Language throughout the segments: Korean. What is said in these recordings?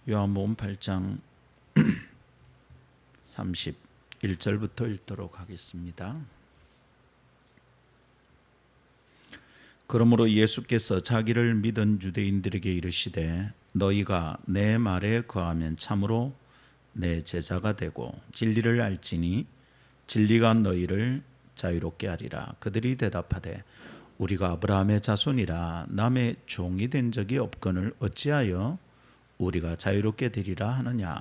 요한복음 8장 31절부터 읽도록 하겠습니다. 그러므로 예수께서 자기를 믿은 유대인들에게 이르시되 너희가 내 말에 거하면 참으로 내 제자가 되고 진리를 알지니 진리가 너희를 자유롭게 하리라. 그들이 대답하되 우리가 아브라함의 자손이라 남의 종이 된 적이 없거늘 어찌하여 우리가 자유롭게 되리라 하느냐.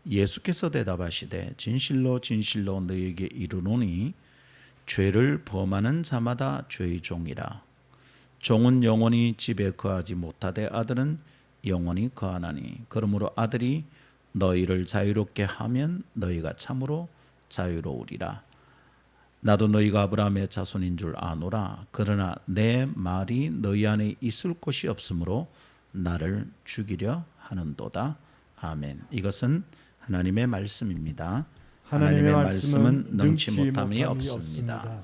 예수께서 대답하시되 진실로 진실로 너희에게 이르노니 죄를 범하는 자마다 죄의 종이라. 종은 영원히 집에 거하지 못하되 아들은 영원히 거하나니 그러므로 아들이 너희를 자유롭게 하면 너희가 참으로 자유로우리라. 나도 너희가 아브라함의 자손인 줄 아노라. 그러나 내 말이 너희 안에 있을 곳이 없으므로 나를 죽이려 하는도다. 아멘. 이것은 하나님의 말씀입니다. 하나님의 말씀은 능치 못함이 없습니다.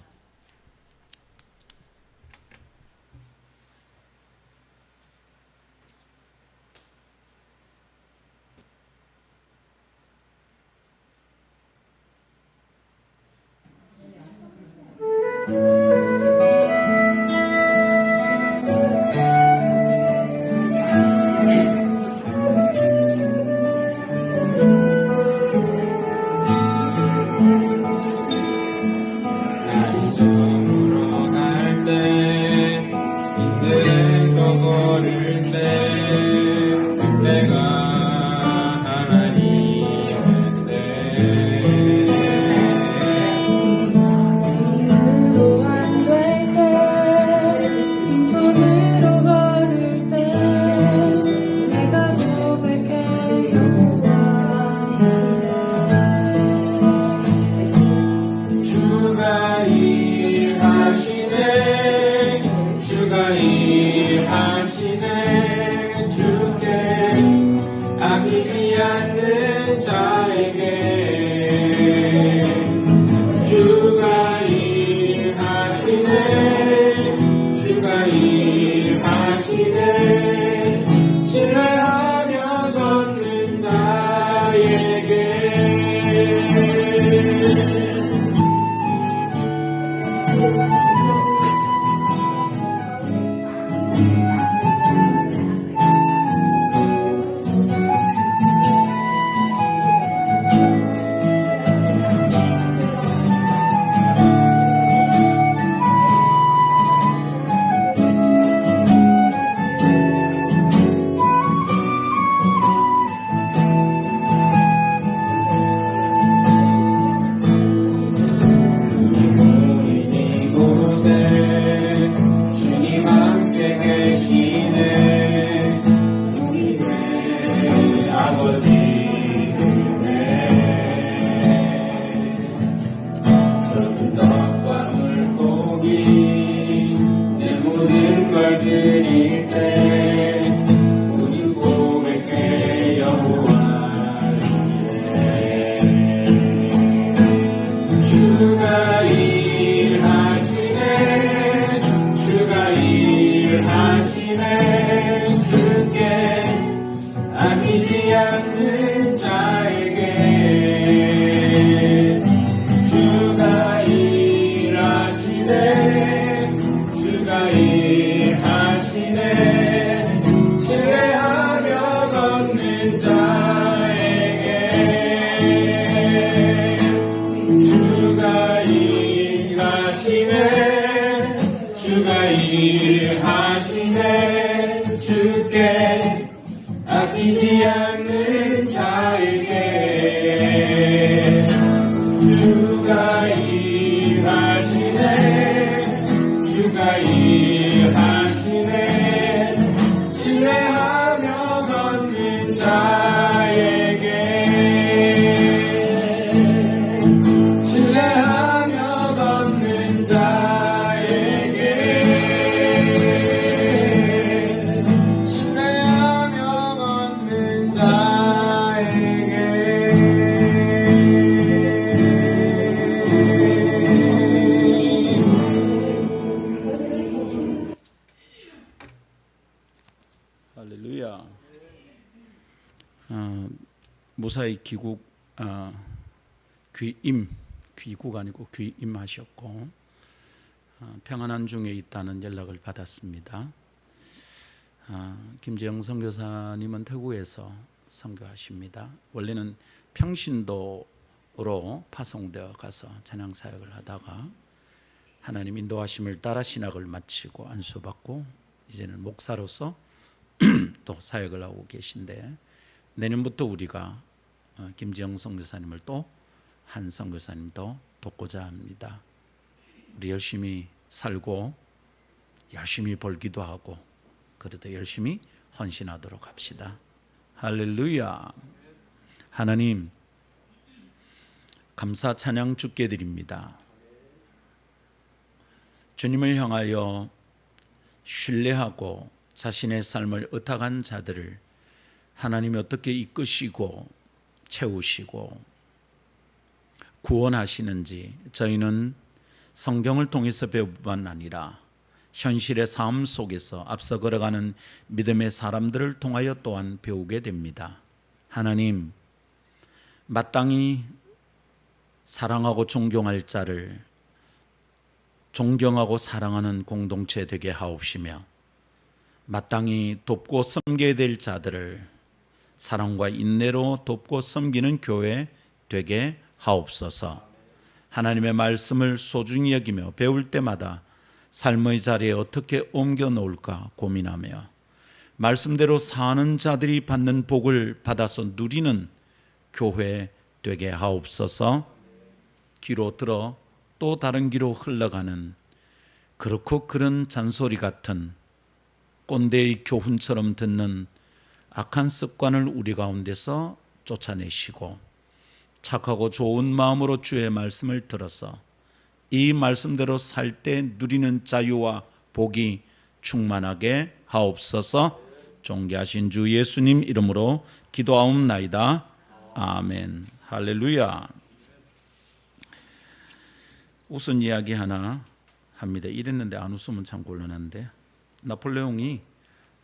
무사히 귀국 아니고 귀임하셨고 평안한 중에 있다는 연락을 받았습니다. 김재영 선교사님은 태국에서 선교하십니다. 원래는 평신도로 파송되어 가서 찬양 사역을 하다가 하나님 인도하심을 따라 신학을 마치고 안수받고 이제는 목사로서 또 사역을 하고 계신데, 내년부터 우리가 김지영 선교사님을 또 한 선교사님도 돕고자 합니다. 우리 열심히 살고 열심히 벌기도 하고 그래도 열심히 헌신하도록 합시다. 할렐루야. 하나님, 감사 찬양 주께 드립니다. 주님을 향하여 신뢰하고 자신의 삶을 의탁한 자들을 하나님이 어떻게 이끄시고 채우시고 구원하시는지 저희는 성경을 통해서 배울 뿐만 아니라 현실의 삶 속에서 앞서 걸어가는 믿음의 사람들을 통하여 또한 배우게 됩니다. 하나님, 마땅히 사랑하고 존경할 자를 존경하고 사랑하는 공동체 되게 하옵시며, 마땅히 돕고 섬겨야 될 자들을 사랑과 인내로 돕고 섬기는 교회 되게 하옵소서. 하나님의 말씀을 소중히 여기며 배울 때마다 삶의 자리에 어떻게 옮겨 놓을까 고민하며 말씀대로 사는 자들이 받는 복을 받아서 누리는 교회 되게 하옵소서. 귀로 들어 또 다른 귀로 흘러가는 그렇고 그런 잔소리 같은 꼰대의 교훈처럼 듣는 악한 습관을 우리 가운데서 쫓아내시고 착하고 좋은 마음으로 주의 말씀을 들어서 이 말씀대로 살 때 누리는 자유와 복이 충만하게 하옵소서. 존귀하신 주 예수님 이름으로 기도하옵나이다. 아멘. 할렐루야. 웃은 이야기 하나 합니다. 이랬는데 안 웃으면 참 곤란한데, 나폴레옹이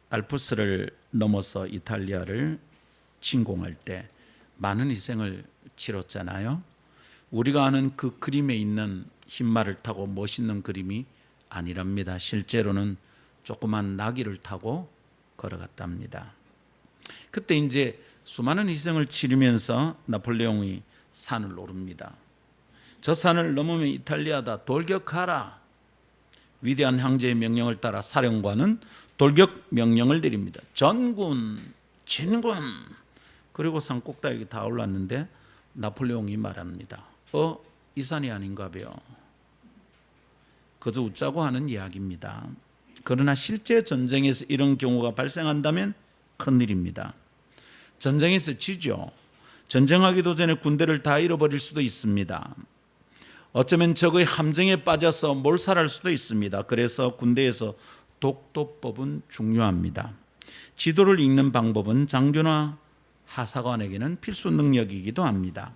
알프스를 넘어서 이탈리아를 침공할 때 많은 희생을 치렀잖아요. 우리가 아는 그 그림에 있는 흰말을 타고 멋있는 그림이 아니랍니다. 실제로는 조그만 나귀를 타고 걸어갔답니다. 그때 이제 수많은 희생을 치르면서 나폴레옹이 산을 오릅니다. 저 산을 넘으면 이탈리아다, 돌격하라. 위대한 황제의 명령을 따라 사령관은 돌격 명령을 내립니다. 전군, 진군. 그리고 산 꼭대기에 다 올랐는데 나폴레옹이 말합니다. 이 산이 아닌가 봐요. 그저 웃자고 하는 이야기입니다. 그러나 실제 전쟁에서 이런 경우가 발생한다면 큰일입니다. 전쟁에서 지죠. 전쟁하기도 전에 군대를 다 잃어버릴 수도 있습니다. 어쩌면 적의 함정에 빠져서 몰살할 수도 있습니다. 그래서 군대에서 독도법은 중요합니다. 지도를 읽는 방법은 장교나 하사관에게는 필수 능력이기도 합니다.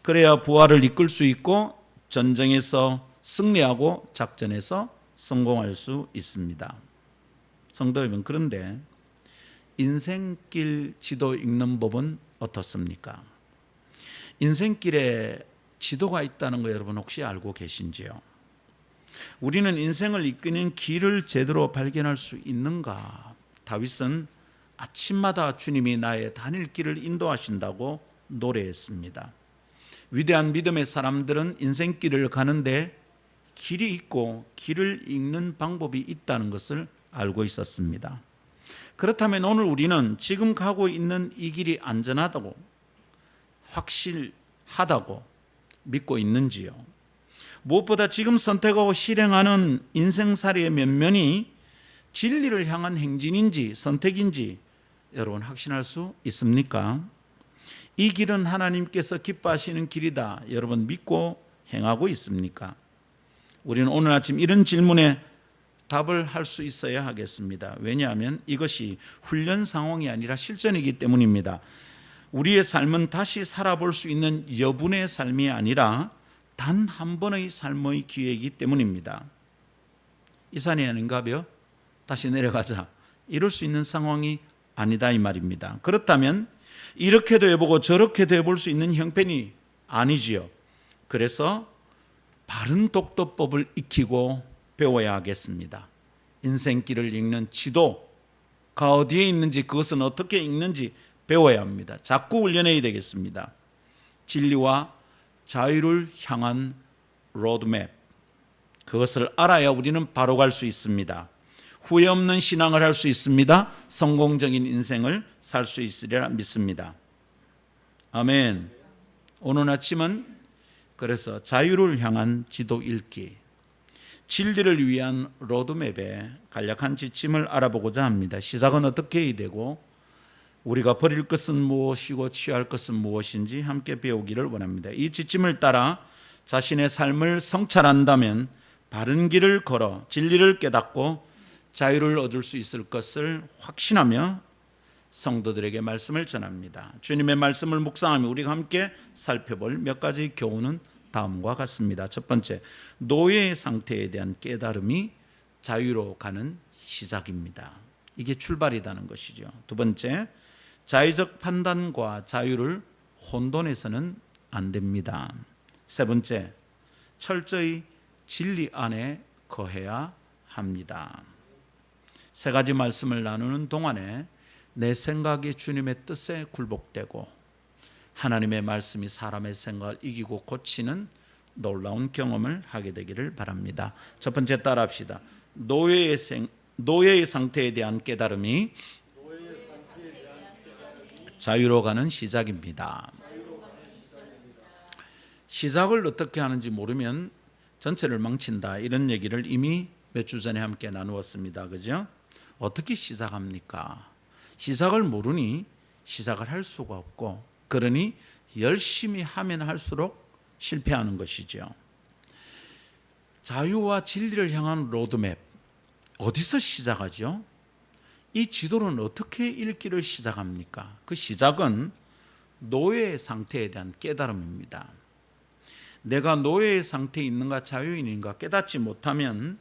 그래야 부하를 이끌 수 있고 전쟁에서 승리하고 작전에서 성공할 수 있습니다. 성도 여러분, 그런데 인생길 지도 읽는 법은 어떻습니까? 인생길에 지도가 있다는 거 여러분 혹시 알고 계신지요? 우리는 인생을 이끄는 길을 제대로 발견할 수 있는가? 다윗은 아침마다 주님이 나의 다닐 길을 인도하신다고 노래했습니다. 위대한 믿음의 사람들은 인생길을 가는데 길이 있고 길을 읽는 방법이 있다는 것을 알고 있었습니다. 그렇다면 오늘 우리는 지금 가고 있는 이 길이 안전하다고, 확실하다고 믿고 있는지요? 무엇보다 지금 선택하고 실행하는 인생살이의 면면이 진리를 향한 행진인지 선택인지 여러분 확신할 수 있습니까? 이 길은 하나님께서 기뻐하시는 길이다, 여러분 믿고 행하고 있습니까? 우리는 오늘 아침 이런 질문에 답을 할 수 있어야 하겠습니다. 왜냐하면 이것이 훈련 상황이 아니라 실전이기 때문입니다. 우리의 삶은 다시 살아볼 수 있는 여분의 삶이 아니라 단 한 번의 삶의 기회이기 때문입니다. 이 산이 아닌가요? 다시 내려가자, 이럴 수 있는 상황이 아니다 이 말입니다. 그렇다면 이렇게도 해보고 저렇게도 해볼 수 있는 형편이 아니지요. 그래서 바른 독도법을 익히고 배워야 하겠습니다. 인생길을 읽는 지도가 어디에 있는지, 그것은 어떻게 읽는지 배워야 합니다. 자꾸 훈련해야 되겠습니다. 진리와 자유를 향한 로드맵, 그것을 알아야 우리는 바로 갈 수 있습니다. 후회 없는 신앙을 할 수 있습니다. 성공적인 인생을 살 수 있으리라 믿습니다. 아멘. 오늘 아침은 그래서 자유를 향한 지도 읽기, 진리를 위한 로드맵의 간략한 지침을 알아보고자 합니다. 시작은 어떻게 해야 되고 우리가 버릴 것은 무엇이고 취할 것은 무엇인지 함께 배우기를 원합니다. 이 지침을 따라 자신의 삶을 성찰한다면 바른 길을 걸어 진리를 깨닫고 자유를 얻을 수 있을 것을 확신하며 성도들에게 말씀을 전합니다. 주님의 말씀을 묵상하며 우리가 함께 살펴볼 몇 가지 교훈은 다음과 같습니다. 첫 번째, 노예의 상태에 대한 깨달음이 자유로 가는 시작입니다. 이게 출발이라는 것이죠. 두 번째, 자의적 판단과 자유를 혼돈해서는 안 됩니다. 세 번째, 철저히 진리 안에 거해야 합니다. 세 가지 말씀을 나누는 동안에 내 생각이 주님의 뜻에 굴복되고 하나님의 말씀이 사람의 생각을 이기고 고치는 놀라운 경험을 하게 되기를 바랍니다. 첫 번째 따라합시다. 노예의 상태에 대한 깨달음이 자유로 가는 시작입니다. 시작을 어떻게 하는지 모르면 전체를 망친다, 이런 얘기를 이미 몇 주 전에 함께 나누었습니다. 그죠? 어떻게 시작합니까? 시작을 모르니 시작을 할 수가 없고, 그러니 열심히 하면 할수록 실패하는 것이죠. 자유와 진리를 향한 로드맵, 어디서 시작하죠? 이 지도는 어떻게 읽기를 시작합니까? 그 시작은 노예의 상태에 대한 깨달음입니다. 내가 노예의 상태에 있는가 자유인인가 깨닫지 못하면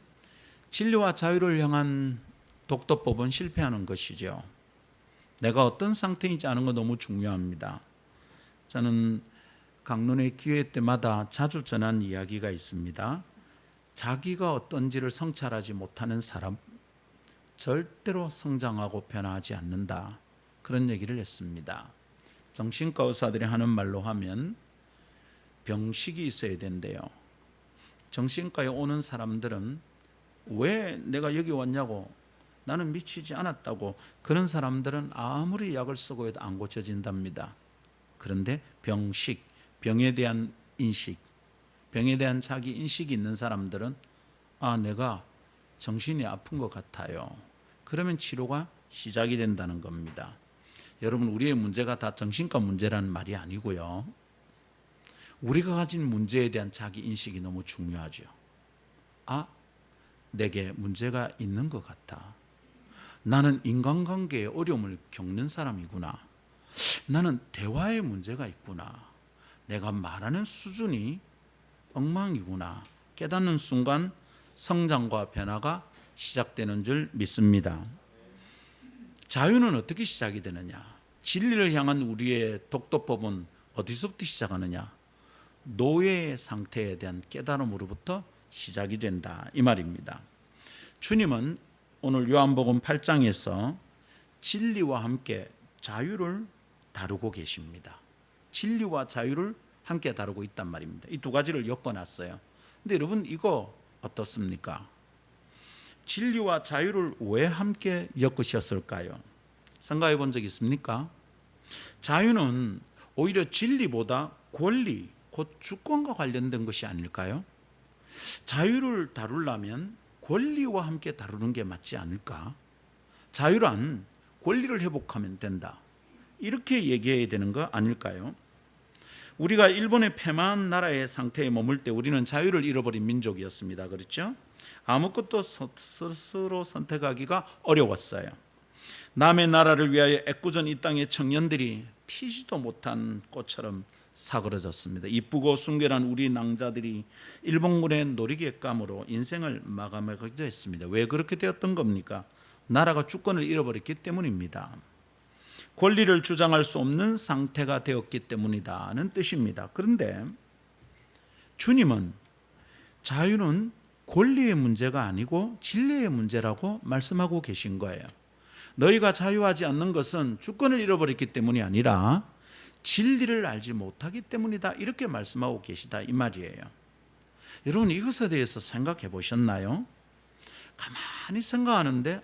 진리와 자유를 향한 독도법은 실패하는 것이죠. 내가 어떤 상태인지 아는 건 너무 중요합니다. 저는 강론의 기회 때마다 자주 전한 이야기가 있습니다. 자기가 어떤지를 성찰하지 못하는 사람 절대로 성장하고 변화하지 않는다, 그런 얘기를 했습니다. 정신과 의사들이 하는 말로 하면 병식이 있어야 된대요. 정신과에 오는 사람들은 왜 내가 여기 왔냐고, 나는 미치지 않았다고, 그런 사람들은 아무리 약을 쓰고 해도 안 고쳐진답니다. 그런데 병식, 병에 대한 인식, 병에 대한 자기 인식이 있는 사람들은 내가 정신이 아픈 것 같아요. 그러면 치료가 시작이 된다는 겁니다. 여러분, 우리의 문제가 다 정신과 문제라는 말이 아니고요. 우리가 가진 문제에 대한 자기 인식이 너무 중요하죠. 내게 문제가 있는 것 같아. 나는 인간관계에 어려움을 겪는 사람이구나. 나는 대화에 문제가 있구나. 내가 말하는 수준이 엉망이구나. 깨닫는 순간 성장과 변화가 시작되는 줄 믿습니다. 자유는 어떻게 시작이 되느냐? 진리를 향한 우리의 독도법은 어디서부터 시작하느냐? 노예의 상태에 대한 깨달음으로부터 시작이 된다, 이 말입니다. 주님은 오늘 요한복음 8장에서 진리와 함께 자유를 다루고 계십니다. 진리와 자유를 함께 다루고 있단 말입니다. 이 두 가지를 엮어놨어요. 근데 여러분, 이거 어떻습니까? 진리와 자유를 왜 함께 엮으셨을까요? 생각해 본 적 있습니까? 자유는 오히려 진리보다 권리, 곧 주권과 관련된 것이 아닐까요? 자유를 다루려면 권리와 함께 다루는 게 맞지 않을까? 자유란 권리를 회복하면 된다, 이렇게 얘기해야 되는 거 아닐까요? 우리가 일본의 패망한 나라의 상태에 머물 때 우리는 자유를 잃어버린 민족이었습니다. 그렇죠? 아무것도 스스로 선택하기가 어려웠어요. 남의 나라를 위하여 애꿎은 이 땅의 청년들이 피지도 못한 꽃처럼 사그러졌습니다. 이쁘고 순결한 우리 낭자들이 일본군의 놀이객감으로 인생을 마감하기도 했습니다. 왜 그렇게 되었던 겁니까? 나라가 주권을 잃어버렸기 때문입니다. 권리를 주장할 수 없는 상태가 되었기 때문이다는 뜻입니다. 그런데 주님은 자유는 권리의 문제가 아니고 진리의 문제라고 말씀하고 계신 거예요. 너희가 자유하지 않는 것은 주권을 잃어버렸기 때문이 아니라 진리를 알지 못하기 때문이다, 이렇게 말씀하고 계시다 이 말이에요. 여러분, 이것에 대해서 생각해 보셨나요? 가만히 생각하는데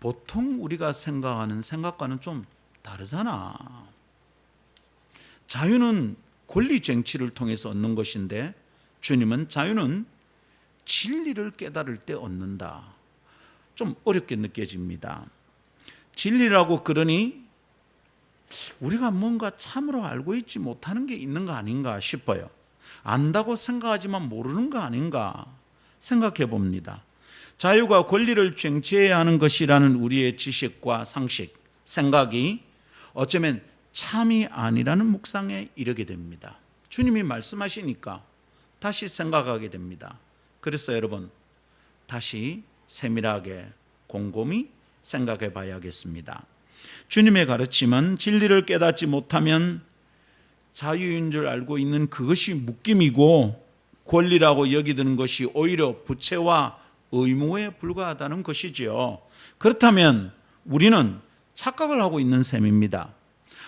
보통 우리가 생각하는 생각과는 좀 다르잖아. 자유는 권리 쟁취를 통해서 얻는 것인데 주님은 자유는 진리를 깨달을 때 얻는다. 좀 어렵게 느껴집니다. 진리라고 그러니 우리가 뭔가 참으로 알고 있지 못하는 게 있는 거 아닌가 싶어요. 안다고 생각하지만 모르는 거 아닌가 생각해 봅니다. 자유가 권리를 쟁취해야 하는 것이라는 우리의 지식과 상식, 생각이 어쩌면 참이 아니라는 묵상에 이르게 됩니다. 주님이 말씀하시니까 다시 생각하게 됩니다. 그래서 여러분, 다시 세밀하게 곰곰이 생각해 봐야겠습니다. 주님의 가르침은 진리를 깨닫지 못하면 자유인 줄 알고 있는 그것이 묶임이고 권리라고 여기는 것이 오히려 부채와 의무에 불과하다는 것이지요. 그렇다면 우리는 착각을 하고 있는 셈입니다.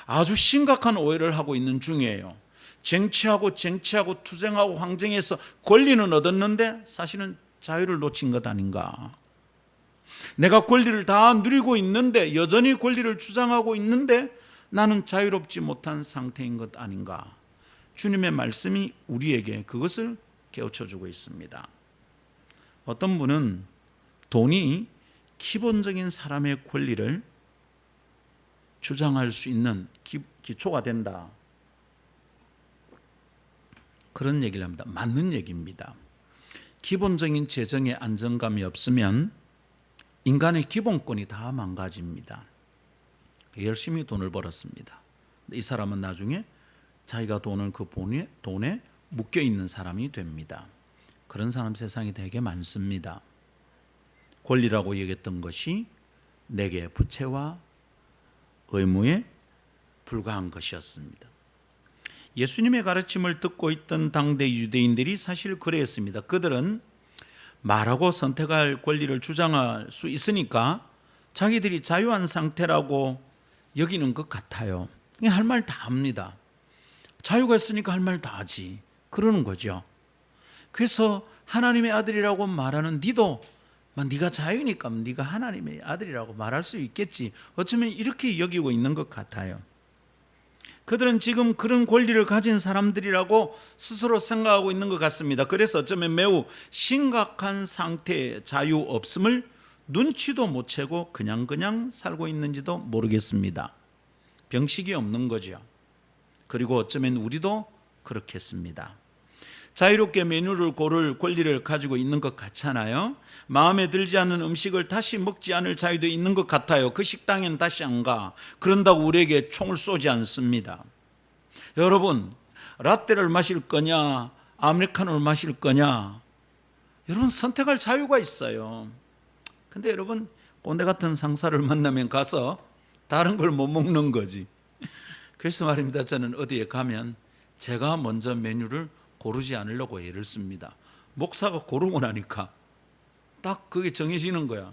아주 심각한 오해를 하고 있는 중이에요. 쟁취하고 투쟁하고 항쟁해서 권리는 얻었는데 사실은 자유를 놓친 것 아닌가. 내가 권리를 다 누리고 있는데, 여전히 권리를 주장하고 있는데 나는 자유롭지 못한 상태인 것 아닌가. 주님의 말씀이 우리에게 그것을 깨우쳐주고 있습니다. 어떤 분은 돈이 기본적인 사람의 권리를 주장할 수 있는 기초가 된다, 그런 얘기를 합니다. 맞는 얘기입니다. 기본적인 재정의 안정감이 없으면 인간의 기본권이 다 망가집니다. 열심히 돈을 벌었습니다. 이 사람은 나중에 자기가 돈을 그 돈에 묶여 있는 사람이 됩니다. 그런 사람 세상에 되게 많습니다. 권리라고 얘기했던 것이 내게 부채와 의무에 불과한 것이었습니다. 예수님의 가르침을 듣고 있던 당대 유대인들이 사실 그랬습니다. 그들은 말하고 선택할 권리를 주장할 수 있으니까 자기들이 자유한 상태라고 여기는 것 같아요. 할 말 다 합니다. 자유가 있으니까 할 말 다 하지, 그러는 거죠. 그래서 하나님의 아들이라고 말하는 니도 네가 자유니까 네가 하나님의 아들이라고 말할 수 있겠지, 어쩌면 이렇게 여기고 있는 것 같아요. 그들은 지금 그런 권리를 가진 사람들이라고 스스로 생각하고 있는 것 같습니다. 그래서 어쩌면 매우 심각한 상태의 자유 없음을 눈치도 못 채고 그냥 살고 있는지도 모르겠습니다. 병식이 없는 거죠. 그리고 어쩌면 우리도 그렇겠습니다. 자유롭게 메뉴를 고를 권리를 가지고 있는 것 같잖아요. 마음에 들지 않는 음식을 다시 먹지 않을 자유도 있는 것 같아요. 그 식당엔 다시 안 가. 그런다고 우리에게 총을 쏘지 않습니다. 여러분, 라떼를 마실 거냐 아메리카노를 마실 거냐, 여러분 선택할 자유가 있어요. 근데 여러분, 꼰대 같은 상사를 만나면 가서 다른 걸 못 먹는 거지. 그래서 말입니다. 저는 어디에 가면 제가 먼저 메뉴를 고르지 않으려고 애를 씁니다. 목사가 고르고 나니까 딱 그게 정해지는 거야.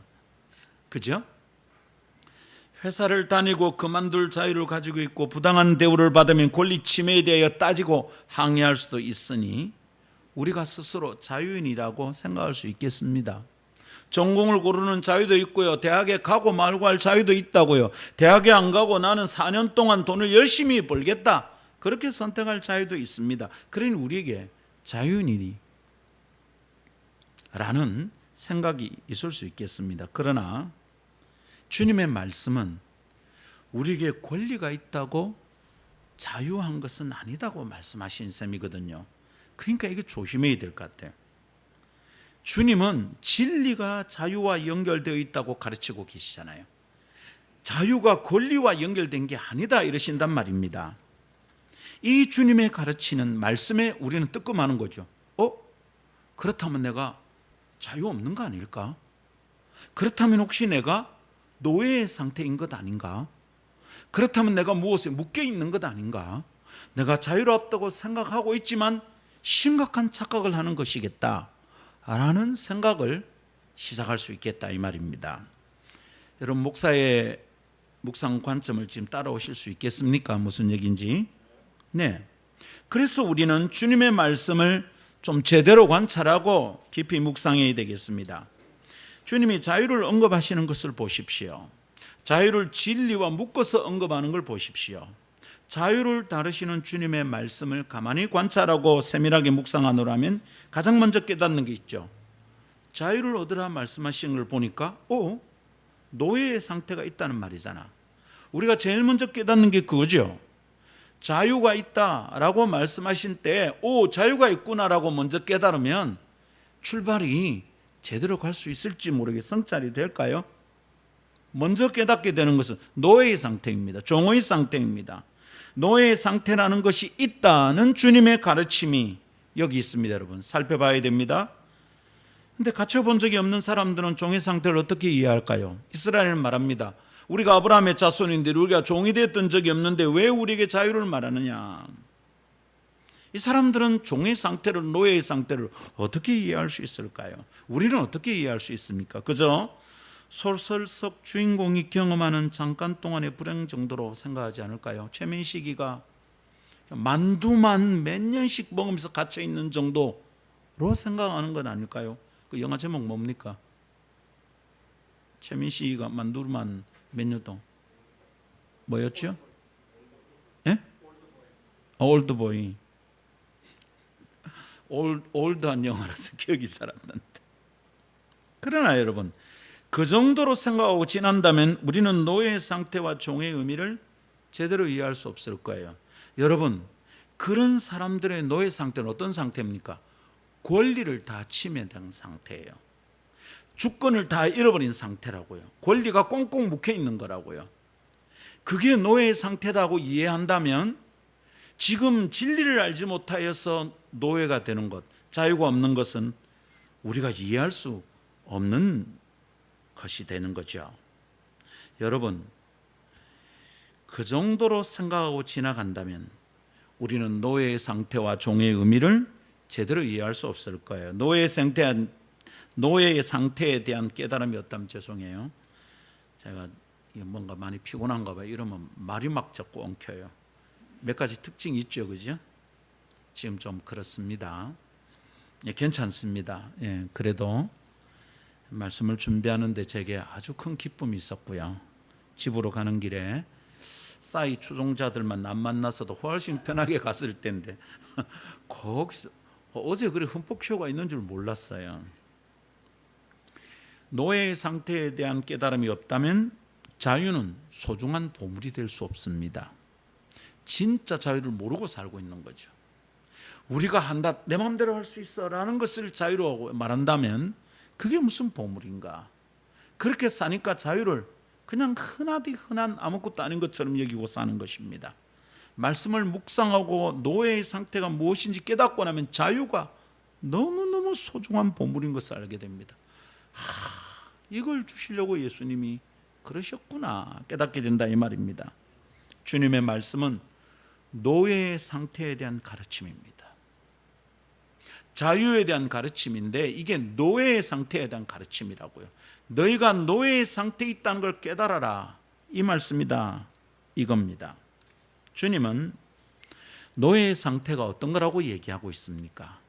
그죠? 회사를 다니고 그만둘 자유를 가지고 있고 부당한 대우를 받으면 권리 침해에 대하여 따지고 항의할 수도 있으니 우리가 스스로 자유인이라고 생각할 수 있겠습니다. 전공을 고르는 자유도 있고요. 대학에 가고 말고 할 자유도 있다고요. 대학에 안 가고 나는 4년 동안 돈을 열심히 벌겠다, 그렇게 선택할 자유도 있습니다. 그러니 우리에게 자유인이라는 생각이 있을 수 있겠습니다. 그러나 주님의 말씀은 우리에게 권리가 있다고 자유한 것은 아니다고 말씀하신 셈이거든요. 그러니까 이게 조심해야 될 것 같아요. 주님은 진리가 자유와 연결되어 있다고 가르치고 계시잖아요. 자유가 권리와 연결된 게 아니다 이러신단 말입니다. 이 주님의 가르치는 말씀에 우리는 뜨끔하는 거죠. 그렇다면 내가 자유 없는 거 아닐까? 그렇다면 혹시 내가 노예의 상태인 것 아닌가? 그렇다면 내가 무엇에 묶여 있는 것 아닌가? 내가 자유롭다고 생각하고 있지만 심각한 착각을 하는 것이겠다 라는 생각을 시작할 수 있겠다 이 말입니다. 여러분, 목사의 묵상 관점을 지금 따라오실 수 있겠습니까? 무슨 얘기인지. 네. 그래서 우리는 주님의 말씀을 좀 제대로 관찰하고 깊이 묵상해야 되겠습니다. 주님이 자유를 언급하시는 것을 보십시오. 자유를 진리와 묶어서 언급하는 걸 보십시오. 자유를 다루시는 주님의 말씀을 가만히 관찰하고 세밀하게 묵상하노라면 가장 먼저 깨닫는 게 있죠. 자유를 얻으라 말씀하신 걸 보니까 노예의 상태가 있다는 말이잖아. 우리가 제일 먼저 깨닫는 게 그거죠. 자유가 있다라고 말씀하신 때 자유가 있구나라고 먼저 깨달으면 출발이 제대로 갈 수 있을지 모르게 성찰이 될까요? 먼저 깨닫게 되는 것은 노예의 상태입니다. 종의 상태입니다. 노예의 상태라는 것이 있다는 주님의 가르침이 여기 있습니다. 여러분, 살펴봐야 됩니다. 근데 갇혀본 적이 없는 사람들은 종의 상태를 어떻게 이해할까요? 이스라엘은 말합니다. 우리가 아브라함의 자손인데 우리가 종이 됐던 적이 없는데 왜 우리에게 자유를 말하느냐. 이 사람들은 종의 상태를, 노예의 상태를 어떻게 이해할 수 있을까요? 우리는 어떻게 이해할 수 있습니까? 그저 소설 속 주인공이 경험하는 잠깐 동안의 불행 정도로 생각하지 않을까요? 최민식이가 만두만 몇 년씩 먹으면서 갇혀 있는 정도로 생각하는 건 아닐까요? 그 영화 제목 뭡니까? 최민식이가 만두만 몇 년 동안 뭐였죠? 예? 올드보이. 올드한 영화라서 기억이 잘 안 난다. 그러나 여러분, 그 정도로 생각하고 지난다면 우리는 노예의 상태와 종의 의미를 제대로 이해할 수 없을 거예요. 여러분, 그런 사람들의 노예 상태는 어떤 상태입니까? 권리를 다 침해된 상태예요. 주권을 다 잃어버린 상태라고요. 권리가 꽁꽁 묶여 있는 거라고요. 그게 노예의 상태라고 이해한다면 지금 진리를 알지 못하여서 노예가 되는 것, 자유가 없는 것은 우리가 이해할 수 없는 것이 되는 거죠. 여러분, 그 정도로 생각하고 지나간다면 우리는 노예의 상태와 종의 의미를 제대로 이해할 수 없을 거예요. 노예의 상태에 대한 깨달음이 없다면 죄송해요. 제가 뭔가 많이 피곤한가 봐요. 이러면 말이 막 자꾸 엉켜요. 몇 가지 특징이 있죠, 그죠? 지금 좀 그렇습니다. 예, 괜찮습니다. 예, 그래도 말씀을 준비하는데 제게 아주 큰 기쁨이 있었고요. 집으로 가는 길에 싸이 추종자들만 안 만나서도 훨씬 편하게 갔을 텐데 거기서 어제 그래 흠뻑쇼가 있는 줄 몰랐어요. 노예의 상태에 대한 깨달음이 없다면 자유는 소중한 보물이 될 수 없습니다. 진짜 자유를 모르고 살고 있는 거죠. 우리가 한다, 내 마음대로 할 수 있어 라는 것을 자유라고 말한다면 그게 무슨 보물인가. 그렇게 사니까 자유를 그냥 흔한 아무것도 아닌 것처럼 여기고 사는 것입니다. 말씀을 묵상하고 노예의 상태가 무엇인지 깨닫고 나면 자유가 너무너무 소중한 보물인 것을 알게 됩니다. 이걸 주시려고 예수님이 그러셨구나 깨닫게 된다 이 말입니다. 주님의 말씀은 노예의 상태에 대한 가르침입니다. 자유에 대한 가르침인데 이게 노예의 상태에 대한 가르침이라고요. 너희가 노예의 상태에 있다는 걸 깨달아라 이 말씀이다 이겁니다. 주님은 노예의 상태가 어떤 거라고 얘기하고 있습니까?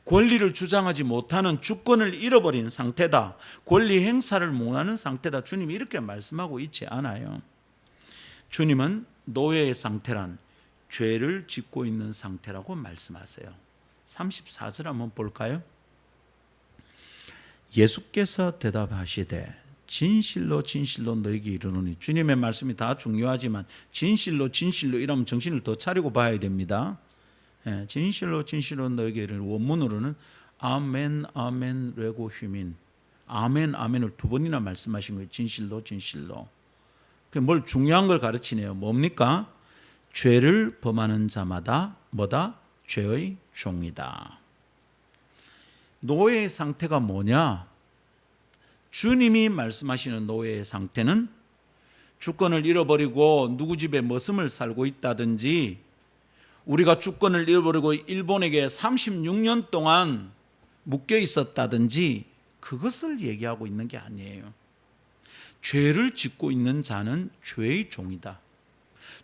권리를 주장하지 못하는 주권을 잃어버린 상태다. 권리 행사를 못하는 상태다. 주님이 이렇게 말씀하고 있지 않아요. 주님은 노예의 상태란 죄를 짓고 있는 상태라고 말씀하세요. 34절 한번 볼까요? 예수께서 대답하시되 진실로 진실로 너에게 이르노니. 주님의 말씀이 다 중요하지만 진실로 이러면 정신을 더 차리고 봐야 됩니다. 진실로 진실로 너에게 이르노니 원문으로는 아멘 아멘 레고 휴민 아멘 아멘을 두 번이나 말씀하신 거예요. 진실로 뭘 중요한 걸 가르치네요. 뭡니까? 죄를 범하는 자마다 뭐다? 죄의 종이다. 노예의 상태가 뭐냐? 주님이 말씀하시는 노예의 상태는 주권을 잃어버리고 누구 집에 머슴을 살고 있다든지, 우리가 주권을 잃어버리고 일본에게 36년 동안 묶여 있었다든지, 그것을 얘기하고 있는 게 아니에요. 죄를 짓고 있는 자는 죄의 종이다.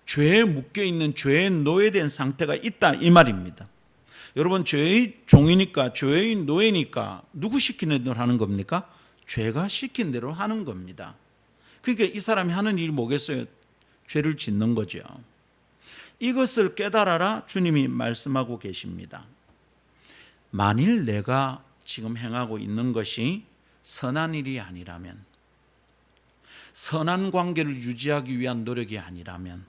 죄에 묶여 있는, 죄에 노예된 상태가 있다, 이 말입니다. 여러분, 죄의 종이니까, 죄의 노예니까 누구 시키는 대로 하는 겁니까? 죄가 시킨 대로 하는 겁니다. 그러니까 이 사람이 하는 일이 뭐겠어요? 죄를 짓는 거죠. 이것을 깨달아라, 주님이 말씀하고 계십니다. 만일 내가 지금 행하고 있는 것이 선한 일이 아니라면, 선한 관계를 유지하기 위한 노력이 아니라면,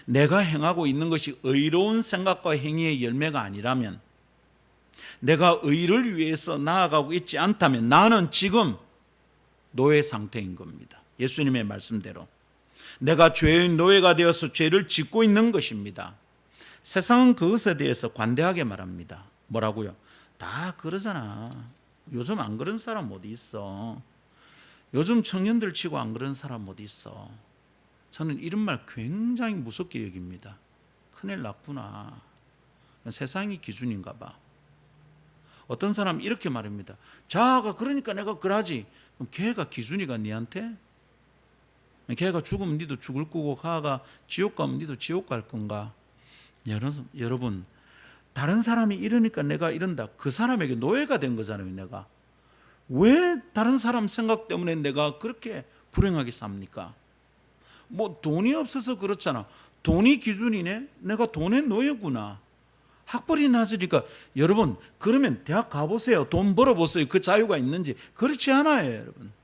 내가 행하고 있는 것이 의로운 생각과 행위의 열매가 아니라면, 내가 의를 위해서 나아가고 있지 않다면 나는 지금 노예 상태인 겁니다. 예수님의 말씀대로 내가 죄의 노예가 되어서 죄를 짓고 있는 것입니다. 세상은 그것에 대해서 관대하게 말합니다. 뭐라고요? 다 그러잖아. 요즘 안 그런 사람 어디 있어? 요즘 청년들 치고 안 그런 사람 어디 있어? 저는 이런 말 굉장히 무섭게 여깁니다. 큰일 났구나. 세상이 기준인가 봐. 어떤 사람 이렇게 말합니다. 자아가 그러니까 내가 그러지. 그럼 걔가 기준이가 니한테? 걔가 죽으면 니도 죽을 거고, 가가 지옥 가면 니도 지옥 갈 건가? 여러분, 다른 사람이 이러니까 내가 이런다. 그 사람에게 노예가 된 거잖아요, 내가. 왜 다른 사람 생각 때문에 내가 그렇게 불행하게 삽니까? 뭐 돈이 없어서 그렇잖아. 돈이 기준이네? 내가 돈의 노예구나. 학벌이 낮으니까. 여러분, 그러면 대학 가보세요. 돈 벌어보세요. 그 자유가 있는지. 그렇지 않아요, 여러분.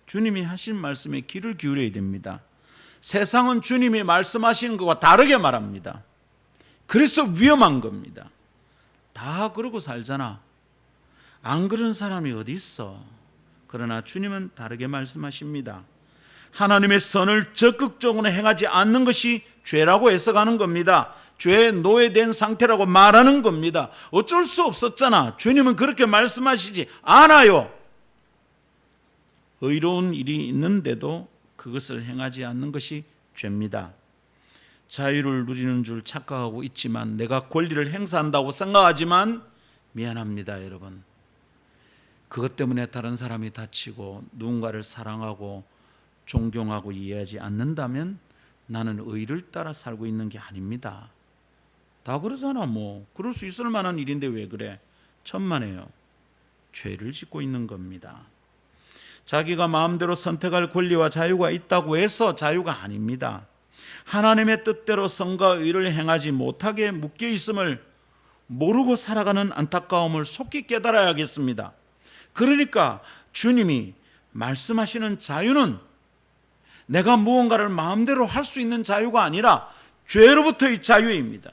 주님이 하신 말씀에 귀를 기울여야 됩니다. 세상은 주님이 말씀하시는 것과 다르게 말합니다. 그래서 위험한 겁니다. 다 그러고 살잖아. 안 그런 사람이 어디 있어? 그러나 주님은 다르게 말씀하십니다. 하나님의 선을 적극적으로 행하지 않는 것이 죄라고 해석하는 겁니다. 죄에 노예된 상태라고 말하는 겁니다. 어쩔 수 없었잖아. 주님은 그렇게 말씀하시지 않아요. 의로운 일이 있는데도 그것을 행하지 않는 것이 죄입니다. 자유를 누리는 줄 착각하고 있지만, 내가 권리를 행사한다고 생각하지만, 미안합니다, 여러분. 그것 때문에 다른 사람이 다치고 누군가를 사랑하고 존경하고 이해하지 않는다면 나는 의를 따라 살고 있는 게 아닙니다. 다 그러잖아. 뭐 그럴 수 있을 만한 일인데 왜 그래? 천만에요. 죄를 짓고 있는 겁니다. 자기가 마음대로 선택할 권리와 자유가 있다고 해서 자유가 아닙니다. 하나님의 뜻대로 선과 의를 행하지 못하게 묶여 있음을 모르고 살아가는 안타까움을 속히 깨달아야겠습니다. 그러니까 주님이 말씀하시는 자유는 내가 무언가를 마음대로 할 수 있는 자유가 아니라 죄로부터의 자유입니다.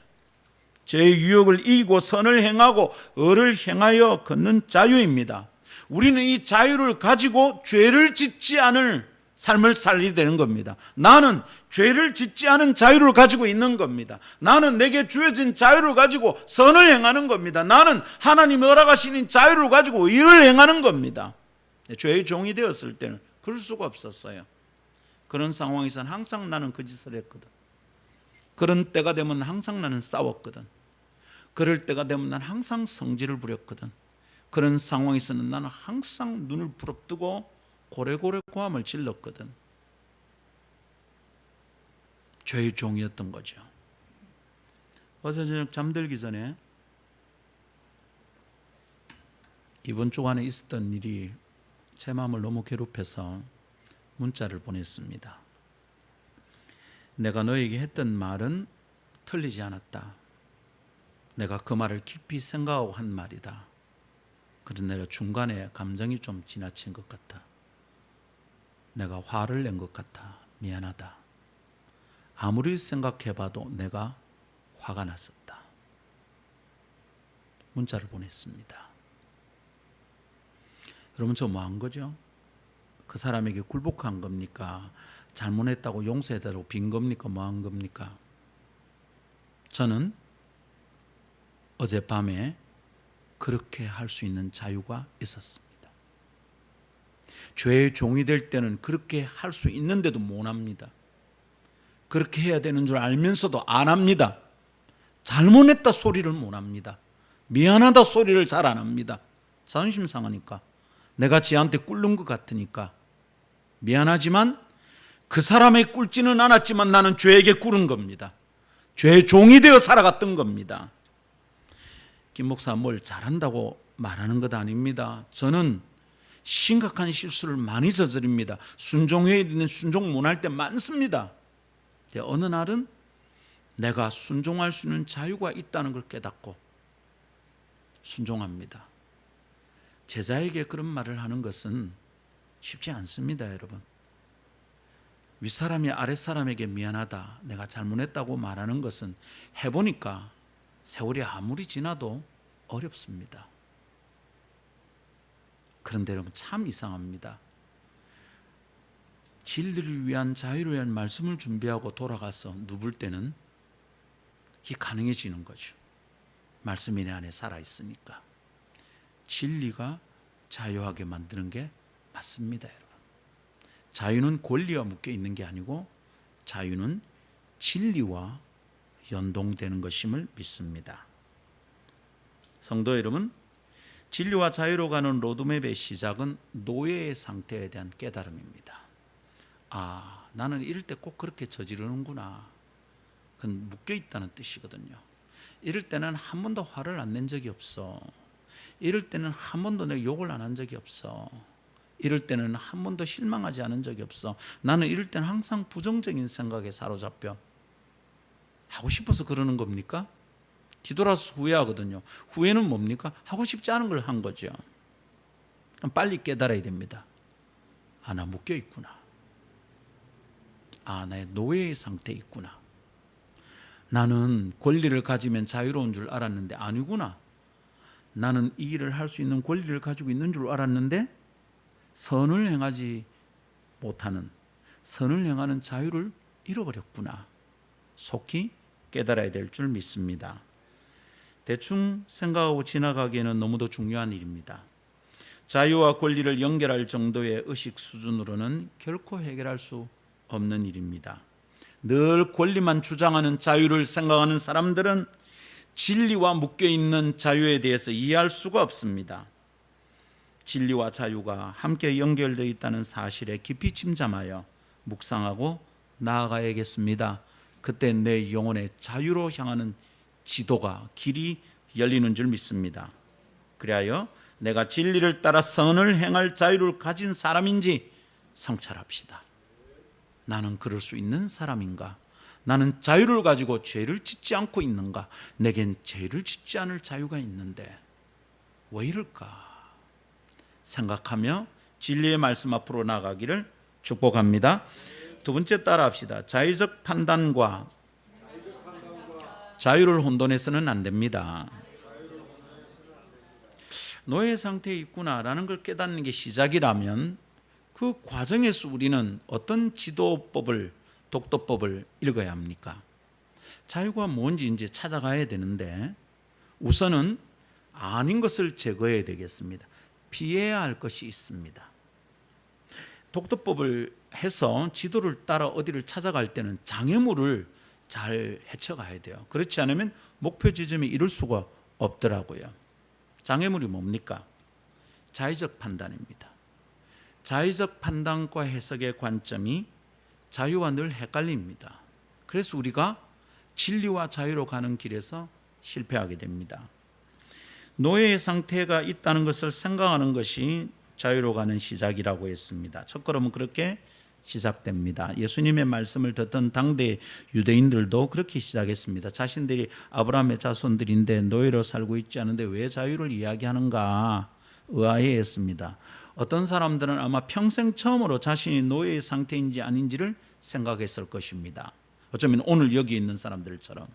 죄의 유혹을 이기고 선을 행하고 의를 행하여 걷는 자유입니다. 우리는 이 자유를 가지고 죄를 짓지 않을 삶을 살게 되는 겁니다. 나는 죄를 짓지 않은 자유를 가지고 있는 겁니다. 나는 내게 주어진 자유를 가지고 선을 행하는 겁니다. 나는 하나님이 허락하시는 자유를 가지고 의를 행하는 겁니다. 죄의 종이 되었을 때는 그럴 수가 없었어요. 그런 상황에서는 항상 나는 그 짓을 했거든. 그런 때가 되면 항상 나는 싸웠거든. 그럴 때가 되면 난 항상 성질을 부렸거든. 그런 상황에서는 나는 항상 눈을 부릅뜨고 고래고래 고함을 질렀거든. 죄의 종이었던 거죠. 어제 저녁 잠들기 전에 이번 주간에 있었던 일이 제 마음을 너무 괴롭혀서 문자를 보냈습니다. 내가 너에게 했던 말은 틀리지 않았다. 내가 그 말을 깊이 생각하고 한 말이다. 그런데 내가 중간에 감정이 좀 지나친 것 같아. 내가 화를 낸 것 같아. 미안하다. 아무리 생각해봐도 내가 화가 났었다. 문자를 보냈습니다. 여러분, 저 뭐 한 거죠? 그 사람에게 굴복한 겁니까? 잘못했다고 용서해달라고 빈 겁니까? 뭐 한 겁니까? 저는 어젯밤에 그렇게 할 수 있는 자유가 있었습니다. 죄의 종이 될 때는 그렇게 할 수 있는데도 못합니다. 그렇게 해야 되는 줄 알면서도 안 합니다. 잘못했다 소리를 못합니다. 미안하다 소리를 잘 안 합니다. 자존심 상하니까, 내가 지한테 꿇는 것 같으니까. 미안하지만 그 사람의 꿇지는 않았지만 나는 죄에게 꿇은 겁니다. 죄의 종이 되어 살아갔던 겁니다. 김 목사 뭘 잘한다고 말하는 것 아닙니다. 저는 심각한 실수를 많이 저지릅니다. 순종해야 되는 순종 못할 때 많습니다. 어느 날은 내가 순종할 수 있는 자유가 있다는 걸 깨닫고 순종합니다. 제자에게 그런 말을 하는 것은 쉽지 않습니다, 여러분. 윗사람이 아랫사람에게 미안하다, 내가 잘못했다고 말하는 것은 해보니까 세월이 아무리 지나도 어렵습니다. 그런데 여러분, 참 이상합니다. 진리를 위한, 자유를 위한 말씀을 준비하고 돌아가서 누울 때는 그게 가능해지는 거죠. 말씀이 내 안에 살아있으니까. 진리가 자유하게 만드는 게 맞습니다, 여러분. 자유는 권리와 묶여 있는 게 아니고 자유는 진리와 연동되는 것임을 믿습니다. 성도 여러분, 진리와 자유로 가는 로드맵의 시작은 노예의 상태에 대한 깨달음입니다. 아, 나는 이럴 때 꼭 그렇게 저지르는구나. 그건 묶여 있다는 뜻이거든요. 이럴 때는 한 번도 화를 안 낸 적이 없어. 이럴 때는 한 번도 내가 욕을 안 한 적이 없어. 이럴 때는 한 번도 실망하지 않은 적이 없어. 나는 이럴 때는 항상 부정적인 생각에 사로잡혀. 하고 싶어서 그러는 겁니까? 뒤돌아서 후회하거든요. 후회는 뭡니까? 하고 싶지 않은 걸 한 거죠. 빨리 깨달아야 됩니다. 아, 나 묶여 있구나. 아, 나의 노예의 상태에 있구나. 나는 권리를 가지면 자유로운 줄 알았는데 아니구나. 나는 이 일을 할 수 있는 권리를 가지고 있는 줄 알았는데 선을 행하지 못하는, 선을 행하는 자유를 잃어버렸구나. 속히 깨달아야 될 줄 믿습니다. 대충 생각하고 지나가기에는 너무도 중요한 일입니다. 자유와 권리를 연결할 정도의 의식 수준으로는 결코 해결할 수 없는 일입니다. 늘 권리만 주장하는 자유를 생각하는 사람들은 진리와 묶여있는 자유에 대해서 이해할 수가 없습니다. 진리와 자유가 함께 연결되어 있다는 사실에 깊이 침잠하여 묵상하고 나아가야겠습니다. 그때 내 영혼의 자유로 향하는 지도가, 길이 열리는 줄 믿습니다. 그리하여 내가 진리를 따라 선을 행할 자유를 가진 사람인지 성찰합시다. 나는 그럴 수 있는 사람인가? 나는 자유를 가지고 죄를 짓지 않고 있는가? 내겐 죄를 짓지 않을 자유가 있는데 왜 이럴까? 생각하며 진리의 말씀 앞으로 나가기를 축복합니다. 두 번째 따라합시다. 자의적 판단과 자유를 혼돈해서는 안 됩니다. 노예 상태에 있구나라는 걸 깨닫는 게 시작이라면 그 과정에서 우리는 어떤 지도법을, 독도법을 읽어야 합니까? 자유가 뭔지 이제 찾아가야 되는데 우선은 아닌 것을 제거해야 되겠습니다. 피해야 할 것이 있습니다. 독도법을 해서 지도를 따라 어디를 찾아갈 때는 장애물을 잘 헤쳐가야 돼요. 그렇지 않으면 목표 지점에 이룰 수가 없더라고요. 장애물이 뭡니까? 자의적 판단입니다. 자의적 판단과 해석의 관점이 자유와 늘 헷갈립니다. 그래서 우리가 진리와 자유로 가는 길에서 실패하게 됩니다. 노예의 상태가 있다는 것을 생각하는 것이 자유로 가는 시작이라고 했습니다. 첫걸음은 그렇게 시작됩니다. 예수님의 말씀을 듣던 당대 유대인들도 그렇게 시작했습니다. 자신들이 아브라함의 자손들인데 노예로 살고 있지 않은데 왜 자유를 이야기하는가 의아해했습니다. 어떤 사람들은 아마 평생 처음으로 자신이 노예의 상태인지 아닌지를 생각했을 것입니다. 어쩌면 오늘 여기 있는 사람들처럼.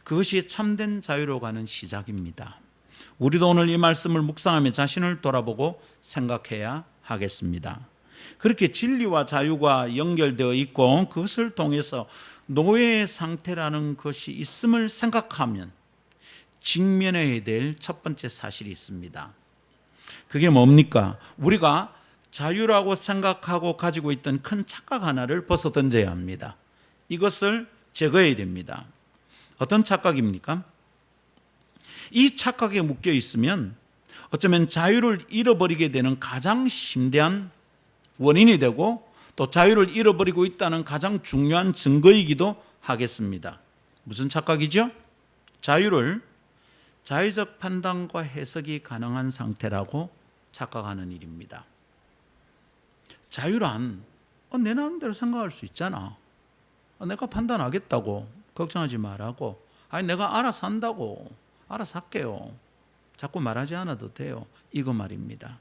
그것이 참된 자유로 가는 시작입니다. 우리도 오늘 이 말씀을 묵상하며 자신을 돌아보고 생각해야 하겠습니다. 그렇게 진리와 자유가 연결되어 있고 그것을 통해서 노예의 상태라는 것이 있음을 생각하면 직면해야 될 첫 번째 사실이 있습니다. 그게 뭡니까? 우리가 자유라고 생각하고 가지고 있던 큰 착각 하나를 벗어 던져야 합니다. 이것을 제거해야 됩니다. 어떤 착각입니까? 이 착각에 묶여 있으면 어쩌면 자유를 잃어버리게 되는 가장 심대한 원인이 되고 또 자유를 잃어버리고 있다는 가장 중요한 증거이기도 하겠습니다. 무슨 착각이죠? 자유를 자의적 판단과 해석이 가능한 상태라고 착각하는 일입니다. 자유란 내 나름대로 생각할 수 있잖아. 내가 판단하겠다고 걱정하지 말라고. 내가 알아서 한다고. 알아서 할게요. 자꾸 말하지 않아도 돼요. 이거 말입니다.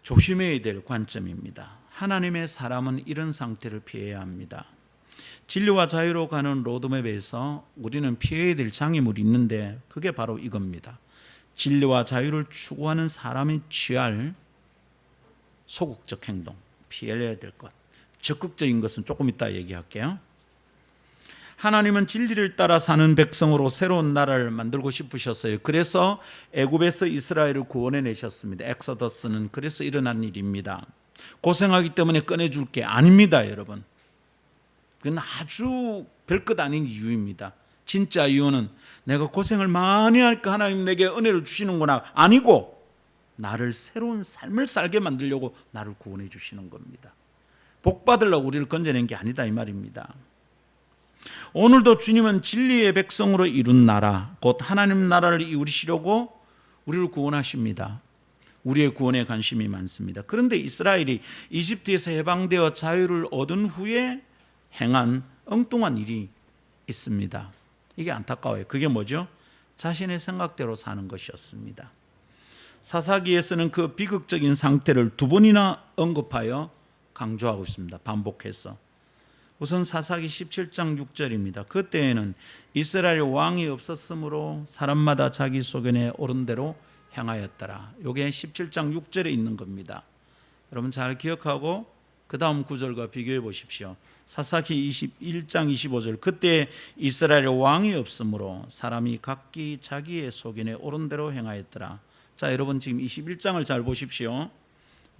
조심해야 될 관점입니다. 하나님의 사람은 이런 상태를 피해야 합니다. 진리와 자유로 가는 로드맵에서 우리는 피해야 될 장애물이 있는데 그게 바로 이겁니다. 진리와 자유를 추구하는 사람이 취할 소극적 행동, 피해야 될 것. 적극적인 것은 조금 이따 얘기할게요. 하나님은 진리를 따라 사는 백성으로 새로운 나라를 만들고 싶으셨어요. 그래서 애굽에서 이스라엘을 구원해 내셨습니다. 엑소더스는 그래서 일어난 일입니다. 고생하기 때문에 꺼내줄 게 아닙니다, 여러분. 그건 아주 별것 아닌 이유입니다. 진짜 이유는 내가 고생을 많이 할까 하나님 내게 은혜를 주시는구나 아니고 나를 새로운 삶을 살게 만들려고 나를 구원해 주시는 겁니다. 복 받으려고 우리를 건져낸 게 아니다 이 말입니다. 오늘도 주님은 진리의 백성으로 이룬 나라 곧 하나님 나라를 이루시려고 우리를 구원하십니다. 우리의 구원에 관심이 많습니다. 그런데 이스라엘이 이집트에서 해방되어 자유를 얻은 후에 행한 엉뚱한 일이 있습니다. 이게 안타까워요. 그게 뭐죠? 자신의 생각대로 사는 것이었습니다. 사사기에서는 그 비극적인 상태를 두 번이나 언급하여 강조하고 있습니다. 반복해서. 우선 사사기 17장 6절입니다. 그때에는 이스라엘 왕이 없었으므로 사람마다 자기 소견에 옳은 대로 행하였더라. 이게 17장 6절에 있는 겁니다. 여러분 잘 기억하고 그 다음 구절과 비교해 보십시오. 사사기 21장 25절 그때 이스라엘 왕이 없으므로 사람이 각기 자기의 소견에 옳은 대로 행하였더라. 자, 여러분 지금 21장을 잘 보십시오.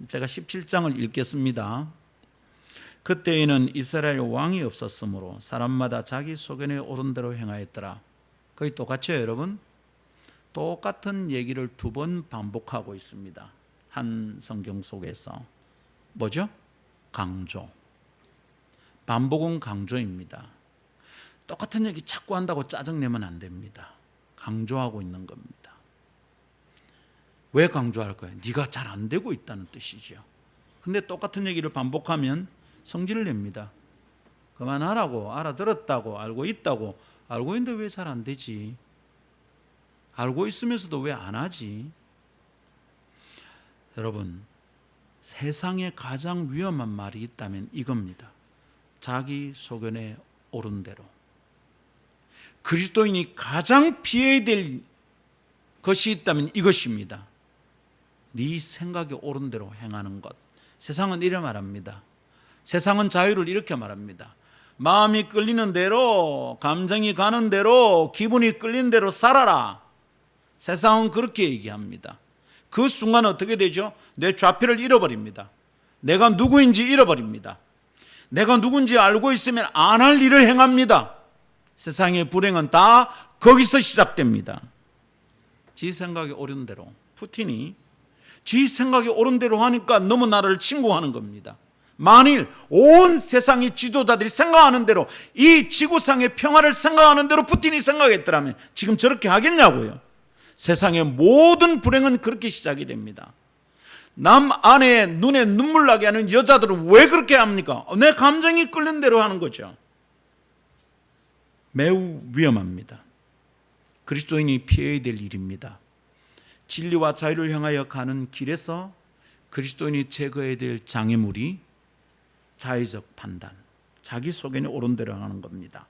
제가 17장을 읽겠습니다. 그때에는 이스라엘 왕이 없었으므로 사람마다 자기 소견에 옳은 대로 행하였더라. 거의 똑같죠, 여러분? 똑같은 얘기를 두 번 반복하고 있습니다. 한 성경 속에서. 뭐죠? 강조. 반복은 강조입니다. 똑같은 얘기 자꾸 한다고 짜증내면 안 됩니다. 강조하고 있는 겁니다. 왜 강조할 거예요? 네가 잘 안 되고 있다는 뜻이죠. 근데 똑같은 얘기를 반복하면 성질을 냅니다. 그만하라고, 알아들었다고, 알고 있다고. 알고 있는데 왜 잘 안 되지? 알고 있으면서도 왜 안 하지? 여러분, 세상에 가장 위험한 말이 있다면 이겁니다. 자기 소견에 옳은 대로. 그리스도인이 가장 피해야 될 것이 있다면 이것입니다. 네 생각에 옳은 대로 행하는 것. 세상은 이래 말합니다. 세상은 자유를 이렇게 말합니다. 마음이 끌리는 대로, 감정이 가는 대로, 기분이 끌리는 대로 살아라. 세상은 그렇게 얘기합니다. 그 순간 어떻게 되죠? 내 좌표를 잃어버립니다. 내가 누구인지 잃어버립니다. 내가 누군지 알고 있으면 안 할 일을 행합니다. 세상의 불행은 다 거기서 시작됩니다. 지 생각이 옳은 대로. 푸틴이 지 생각이 옳은 대로 하니까 너무 나라를 침공하는 겁니다. 만일 온 세상의 지도자들이 생각하는 대로 이 지구상의 평화를 생각하는 대로 푸틴이 생각했더라면 지금 저렇게 하겠냐고요. 세상의 모든 불행은 그렇게 시작이 됩니다. 남 아내의 눈에 눈물 나게 하는 여자들은 왜 그렇게 합니까? 내 감정이 끌린 대로 하는 거죠. 매우 위험합니다. 그리스도인이 피해야 될 일입니다. 진리와 자유를 향하여 가는 길에서 그리스도인이 제거해야 될 장애물이 자의적 판단, 자기 소견에 옳은 대로 하는 겁니다.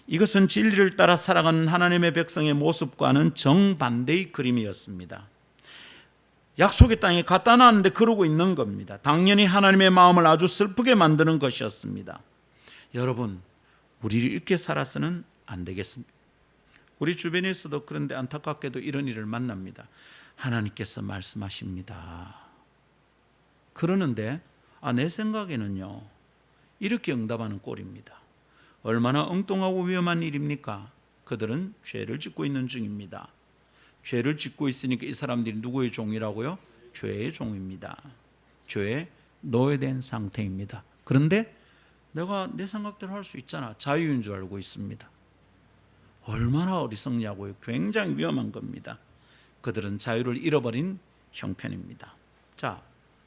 이것은 진리를 따라 살아가는 하나님의 백성의 모습과는 정반대의 그림이었습니다. 약속의 땅에 갖다 놨는데 그러고 있는 겁니다. 당연히 하나님의 마음을 아주 슬프게 만드는 것이었습니다. 여러분, 우리를 이렇게 살아서는 안 되겠습니다. 우리 주변에서도 그런데 안타깝게도 이런 일을 만납니다. 하나님께서 말씀하십니다. 그러는데 내 생각에는요, 이렇게 응답하는 꼴입니다. 얼마나 엉뚱하고 위험한 일입니까? 그들은 죄를 짓고 있는 중입니다. 죄를 짓고 있으니까 이 사람들이 누구의 종이라고요? 죄의 종입니다. 죄에 노예된 상태입니다. 그런데 내가 내 생각대로 할 수 있잖아. 자유인 줄 알고 있습니다. 얼마나 어리석냐고요. 굉장히 위험한 겁니다. 그들은 자유를 잃어버린 형편입니다. 자,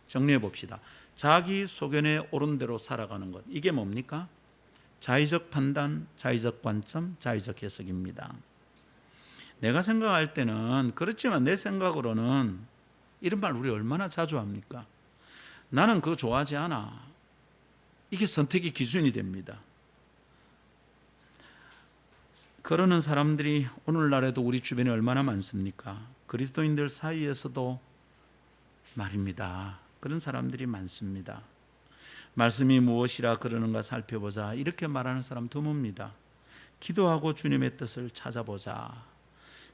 정리해 봅시다. 자기 소견에 옳은 대로 살아가는 것, 이게 뭡니까? 자의적 판단, 자의적 관점, 자의적 해석입니다. 내가 생각할 때는 그렇지만 내 생각으로는 이런 말 우리 얼마나 자주 합니까? 나는 그거 좋아하지 않아. 이게 선택의 기준이 됩니다. 그러는 사람들이 오늘날에도 우리 주변에 얼마나 많습니까? 그리스도인들 사이에서도 말입니다. 그런 사람들이 많습니다. 말씀이 무엇이라 그러는가 살펴보자, 이렇게 말하는 사람 드뭅니다. 기도하고 주님의 뜻을 찾아보자.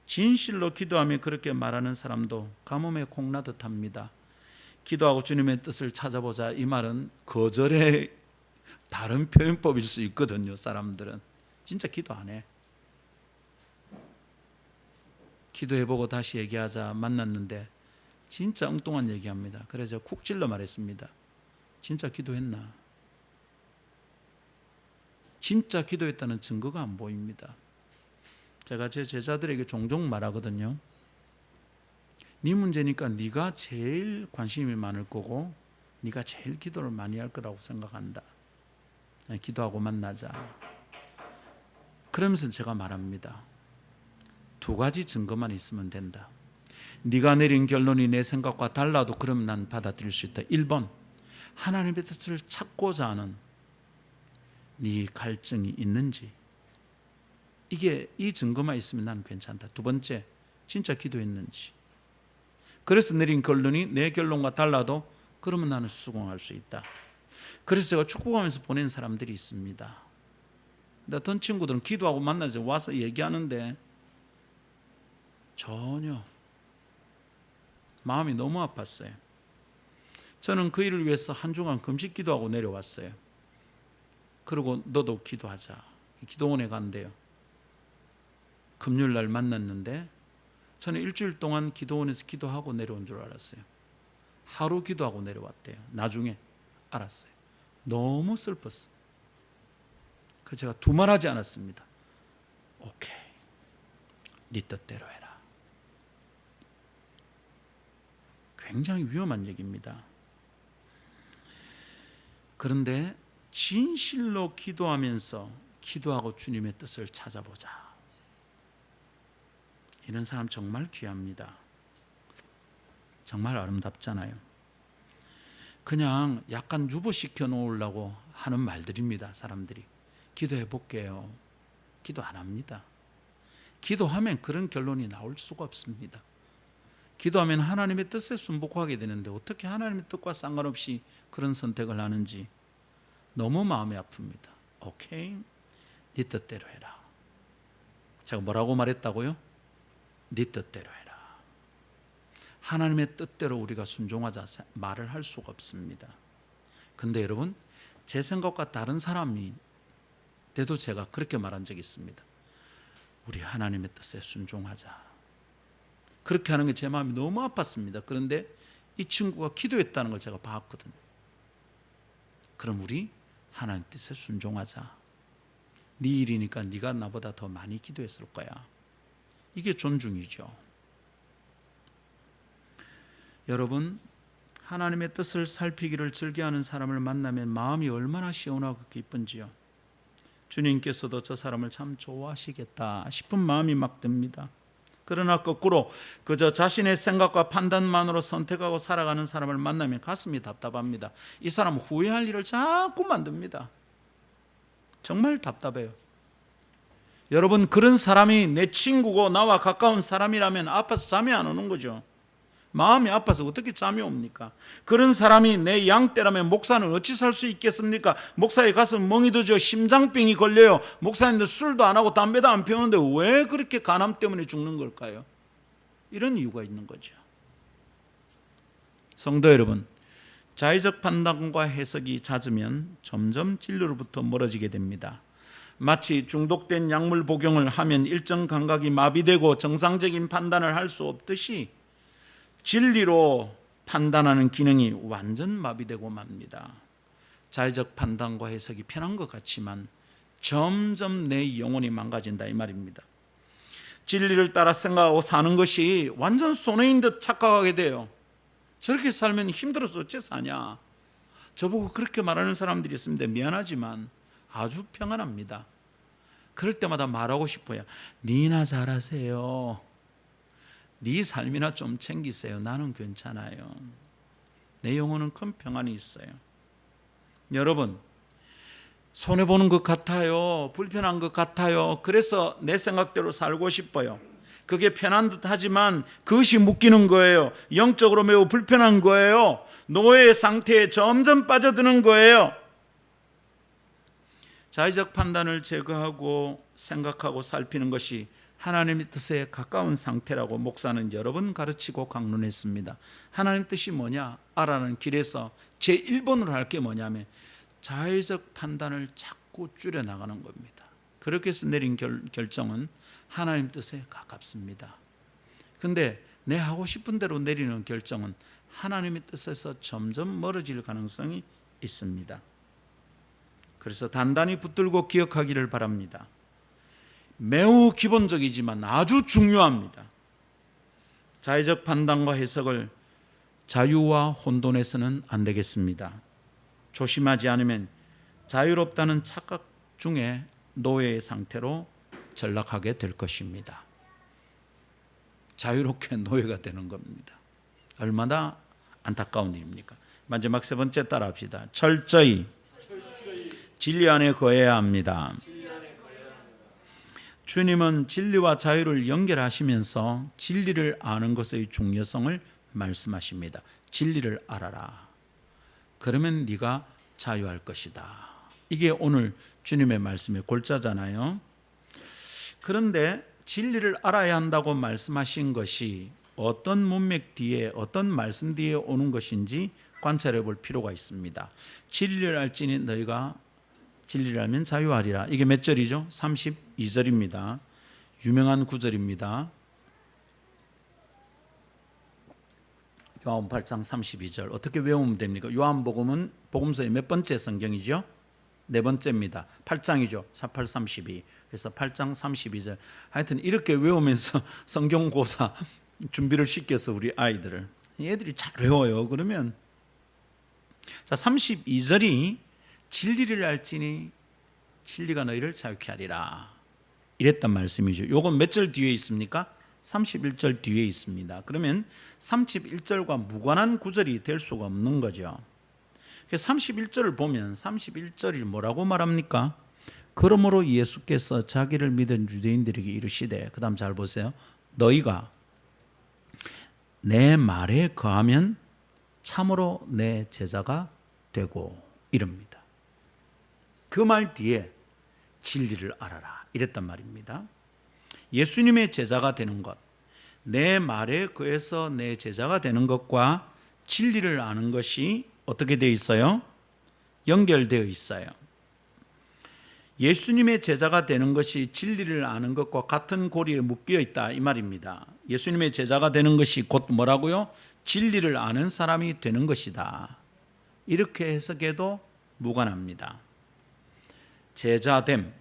진실로 기도하며 그렇게 말하는 사람도 가뭄에 콩나듯 합니다. 기도하고 주님의 뜻을 찾아보자, 이 말은 거절의 다른 표현법일 수 있거든요. 사람들은 진짜 기도 안 해. 기도해보고 다시 얘기하자 만났는데 진짜 엉뚱한 얘기합니다. 그래서 쿡 찔러 말했습니다. 진짜 기도했나? 진짜 기도했다는 증거가 안 보입니다. 제가 제 제자들에게 종종 말하거든요. 네 문제니까 네가 제일 관심이 많을 거고 네가 제일 기도를 많이 할 거라고 생각한다. 기도하고 만나자. 그러면서 제가 말합니다. 두 가지 증거만 있으면 된다. 네가 내린 결론이 내 생각과 달라도 그럼 난 받아들일 수 있다. 1번, 하나님의 뜻을 찾고자 하는 네 갈증이 있는지, 이 증거만 있으면 나는 괜찮다. 두 번째, 진짜 기도했는지. 그래서 내린 결론이 내 결론과 달라도 그러면 나는 수긍할 수 있다. 그래서 제가 축복하면서 보낸 사람들이 있습니다. 근데 어떤 친구들은 기도하고 만나서 와서 얘기하는데 전혀 마음이 너무 아팠어요. 저는 그 일을 위해서 한 주간 금식 기도하고 내려왔어요. 그리고 너도 기도하자. 기도원에 간대요. 금요일 날 만났는데 저는 일주일 동안 기도원에서 기도하고 내려온 줄 알았어요. 하루 기도하고 내려왔대요. 나중에 알았어요. 너무 슬펐어요. 그래서 제가 두말하지 않았습니다. 오케이, 네 뜻대로 해라. 굉장히 위험한 얘기입니다. 그런데 진실로 기도하면서 기도하고 주님의 뜻을 찾아보자. 이런 사람 정말 귀합니다. 정말 아름답잖아요. 그냥 약간 유보시켜 놓으려고 하는 말들입니다. 사람들이. 기도해 볼게요. 기도 안 합니다. 기도하면 그런 결론이 나올 수가 없습니다. 기도하면 하나님의 뜻에 순복하게 되는데 어떻게 하나님의 뜻과 상관없이 그런 선택을 하는지 너무 마음이 아픕니다. 오케이, 네 뜻대로 해라. 제가 뭐라고 말했다고요? 네 뜻대로 해라. 하나님의 뜻대로 우리가 순종하자 말을 할 수가 없습니다. 근데 여러분, 제 생각과 다른 사람이 돼도 제가 그렇게 말한 적이 있습니다. 우리 하나님의 뜻에 순종하자. 그렇게 하는 게 제 마음이 너무 아팠습니다. 그런데 이 친구가 기도했다는 걸 제가 봤거든요. 그럼 우리 하나님 뜻에 순종하자. 네 일이니까 네가 나보다 더 많이 기도했을 거야. 이게 존중이죠. 여러분, 하나님의 뜻을 살피기를 즐겨하는 사람을 만나면 마음이 얼마나 시원하고 기쁜지요. 주님께서도 저 사람을 참 좋아하시겠다 싶은 마음이 막 듭니다. 그러나 거꾸로 그저 자신의 생각과 판단만으로 선택하고 살아가는 사람을 만나면 가슴이 답답합니다. 이 사람은 후회할 일을 자꾸 만듭니다. 정말 답답해요. 여러분, 그런 사람이 내 친구고 나와 가까운 사람이라면 아파서 잠이 안 오는 거죠. 마음이 아파서 어떻게 잠이 옵니까? 그런 사람이 내 양떼라면 목사는 어찌 살 수 있겠습니까? 목사에 가서 멍이 드죠. 심장병이 걸려요. 목사님도 술도 안 하고 담배도 안 피우는데 왜 그렇게 간암 때문에 죽는 걸까요? 이런 이유가 있는 거죠. 성도 여러분, 자의적 판단과 해석이 잦으면 점점 진리로부터 멀어지게 됩니다. 마치 중독된 약물 복용을 하면 일정 감각이 마비되고 정상적인 판단을 할 수 없듯이 진리로 판단하는 기능이 완전 마비되고 맙니다. 자의적 판단과 해석이 편한 것 같지만 점점 내 영혼이 망가진다 이 말입니다. 진리를 따라 생각하고 사는 것이 완전 손해인 듯 착각하게 돼요. 저렇게 살면 힘들어서 어째 사냐. 저보고 그렇게 말하는 사람들이 있습니다. 미안하지만 아주 평안합니다. 그럴 때마다 말하고 싶어요. 니나 잘하세요. 네 삶이나 좀 챙기세요. 나는 괜찮아요. 내 영혼은 큰 평안이 있어요. 여러분, 손해보는 것 같아요. 불편한 것 같아요. 그래서 내 생각대로 살고 싶어요. 그게 편한 듯 하지만 그것이 묶이는 거예요. 영적으로 매우 불편한 거예요. 노예의 상태에 점점 빠져드는 거예요. 자의적 판단을 제거하고 생각하고 살피는 것이 하나님의 뜻에 가까운 상태라고 목사는 여러 번 가르치고 강론했습니다. 하나님 뜻이 뭐냐? 알아는 길에서 제1번으로 할 게 뭐냐면 자의적 판단을 자꾸 줄여나가는 겁니다. 그렇게 해서 내린 결정은 하나님 뜻에 가깝습니다. 근데 내 하고 싶은 대로 내리는 결정은 하나님의 뜻에서 점점 멀어질 가능성이 있습니다. 그래서 단단히 붙들고 기억하기를 바랍니다. 매우 기본적이지만 아주 중요합니다. 자의적 판단과 해석을 자유와 혼돈해서는 안 되겠습니다. 조심하지 않으면 자유롭다는 착각 중에 노예의 상태로 전락하게 될 것입니다. 자유롭게 노예가 되는 겁니다. 얼마나 안타까운 일입니까? 마지막 세 번째 따라합시다. 철저히 진리 안에 거해야 합니다. 주님은 진리와 자유를 연결하시면서 진리를 아는 것의 중요성을 말씀하십니다. 진리를 알아라. 그러면 네가 자유할 것이다. 이게 오늘 주님의 말씀의 골자잖아요. 그런데 진리를 알아야 한다고 말씀하신 것이 어떤 문맥 뒤에 어떤 말씀 뒤에 오는 것인지 관찰해 볼 필요가 있습니다. 진리를 알지니 너희가 진리를 알면 자유하리라. 이게 몇 절이죠? 32절입니다. 유명한 구절입니다. 요한 8장 32절 어떻게 외우면 됩니까? 요한복음은 복음서의 몇 번째 성경이죠? 네 번째입니다. 8장이죠. 48, 32. 그래서 8장 32절. 하여튼 이렇게 외우면서 성경고사 준비를 시켜서 우리 아이들을 얘들이 잘 외워요. 그러면 자 32절이 진리를 알지니 진리가 너희를 자유케 하리라 이랬단 말씀이죠. 요건 몇 절 뒤에 있습니까? 31절 뒤에 있습니다. 그러면 31절과 무관한 구절이 될 수가 없는 거죠. 31절을 보면 31절이 뭐라고 말합니까? 그러므로 예수께서 자기를 믿은 유대인들에게 이르시되, 그 다음 잘 보세요. 너희가 내 말에 거하면 참으로 내 제자가 되고 이럽니다. 그 말 뒤에 진리를 알아라 이랬단 말입니다. 예수님의 제자가 되는 것, 내 말에 거해서 내 제자가 되는 것과 진리를 아는 것이 어떻게 되어 있어요? 연결되어 있어요. 예수님의 제자가 되는 것이 진리를 아는 것과 같은 고리에 묶여 있다 이 말입니다. 예수님의 제자가 되는 것이 곧 뭐라고요? 진리를 아는 사람이 되는 것이다. 이렇게 해석해도 무관합니다. 제자됨,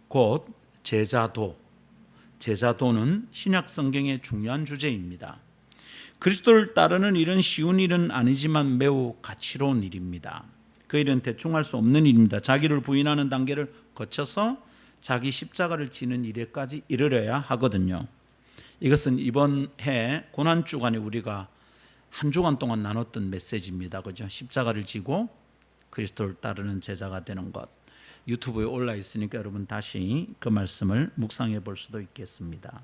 곧 제자도. 제자도는 신약 성경의 중요한 주제입니다. 그리스도를 따르는 일은 쉬운 일은 아니지만 매우 가치로운 일입니다. 그 일은 대충 할 수 없는 일입니다. 자기를 부인하는 단계를 거쳐서 자기 십자가를 지는 일에까지 이르러야 하거든요. 이것은 이번 해 고난주간에 우리가 한 주간 동안 나눴던 메시지입니다. 그죠? 십자가를 지고 그리스도를 따르는 제자가 되는 것. 유튜브에 올라 있으니까 여러분 다시 그 말씀을 묵상해 볼 수도 있겠습니다.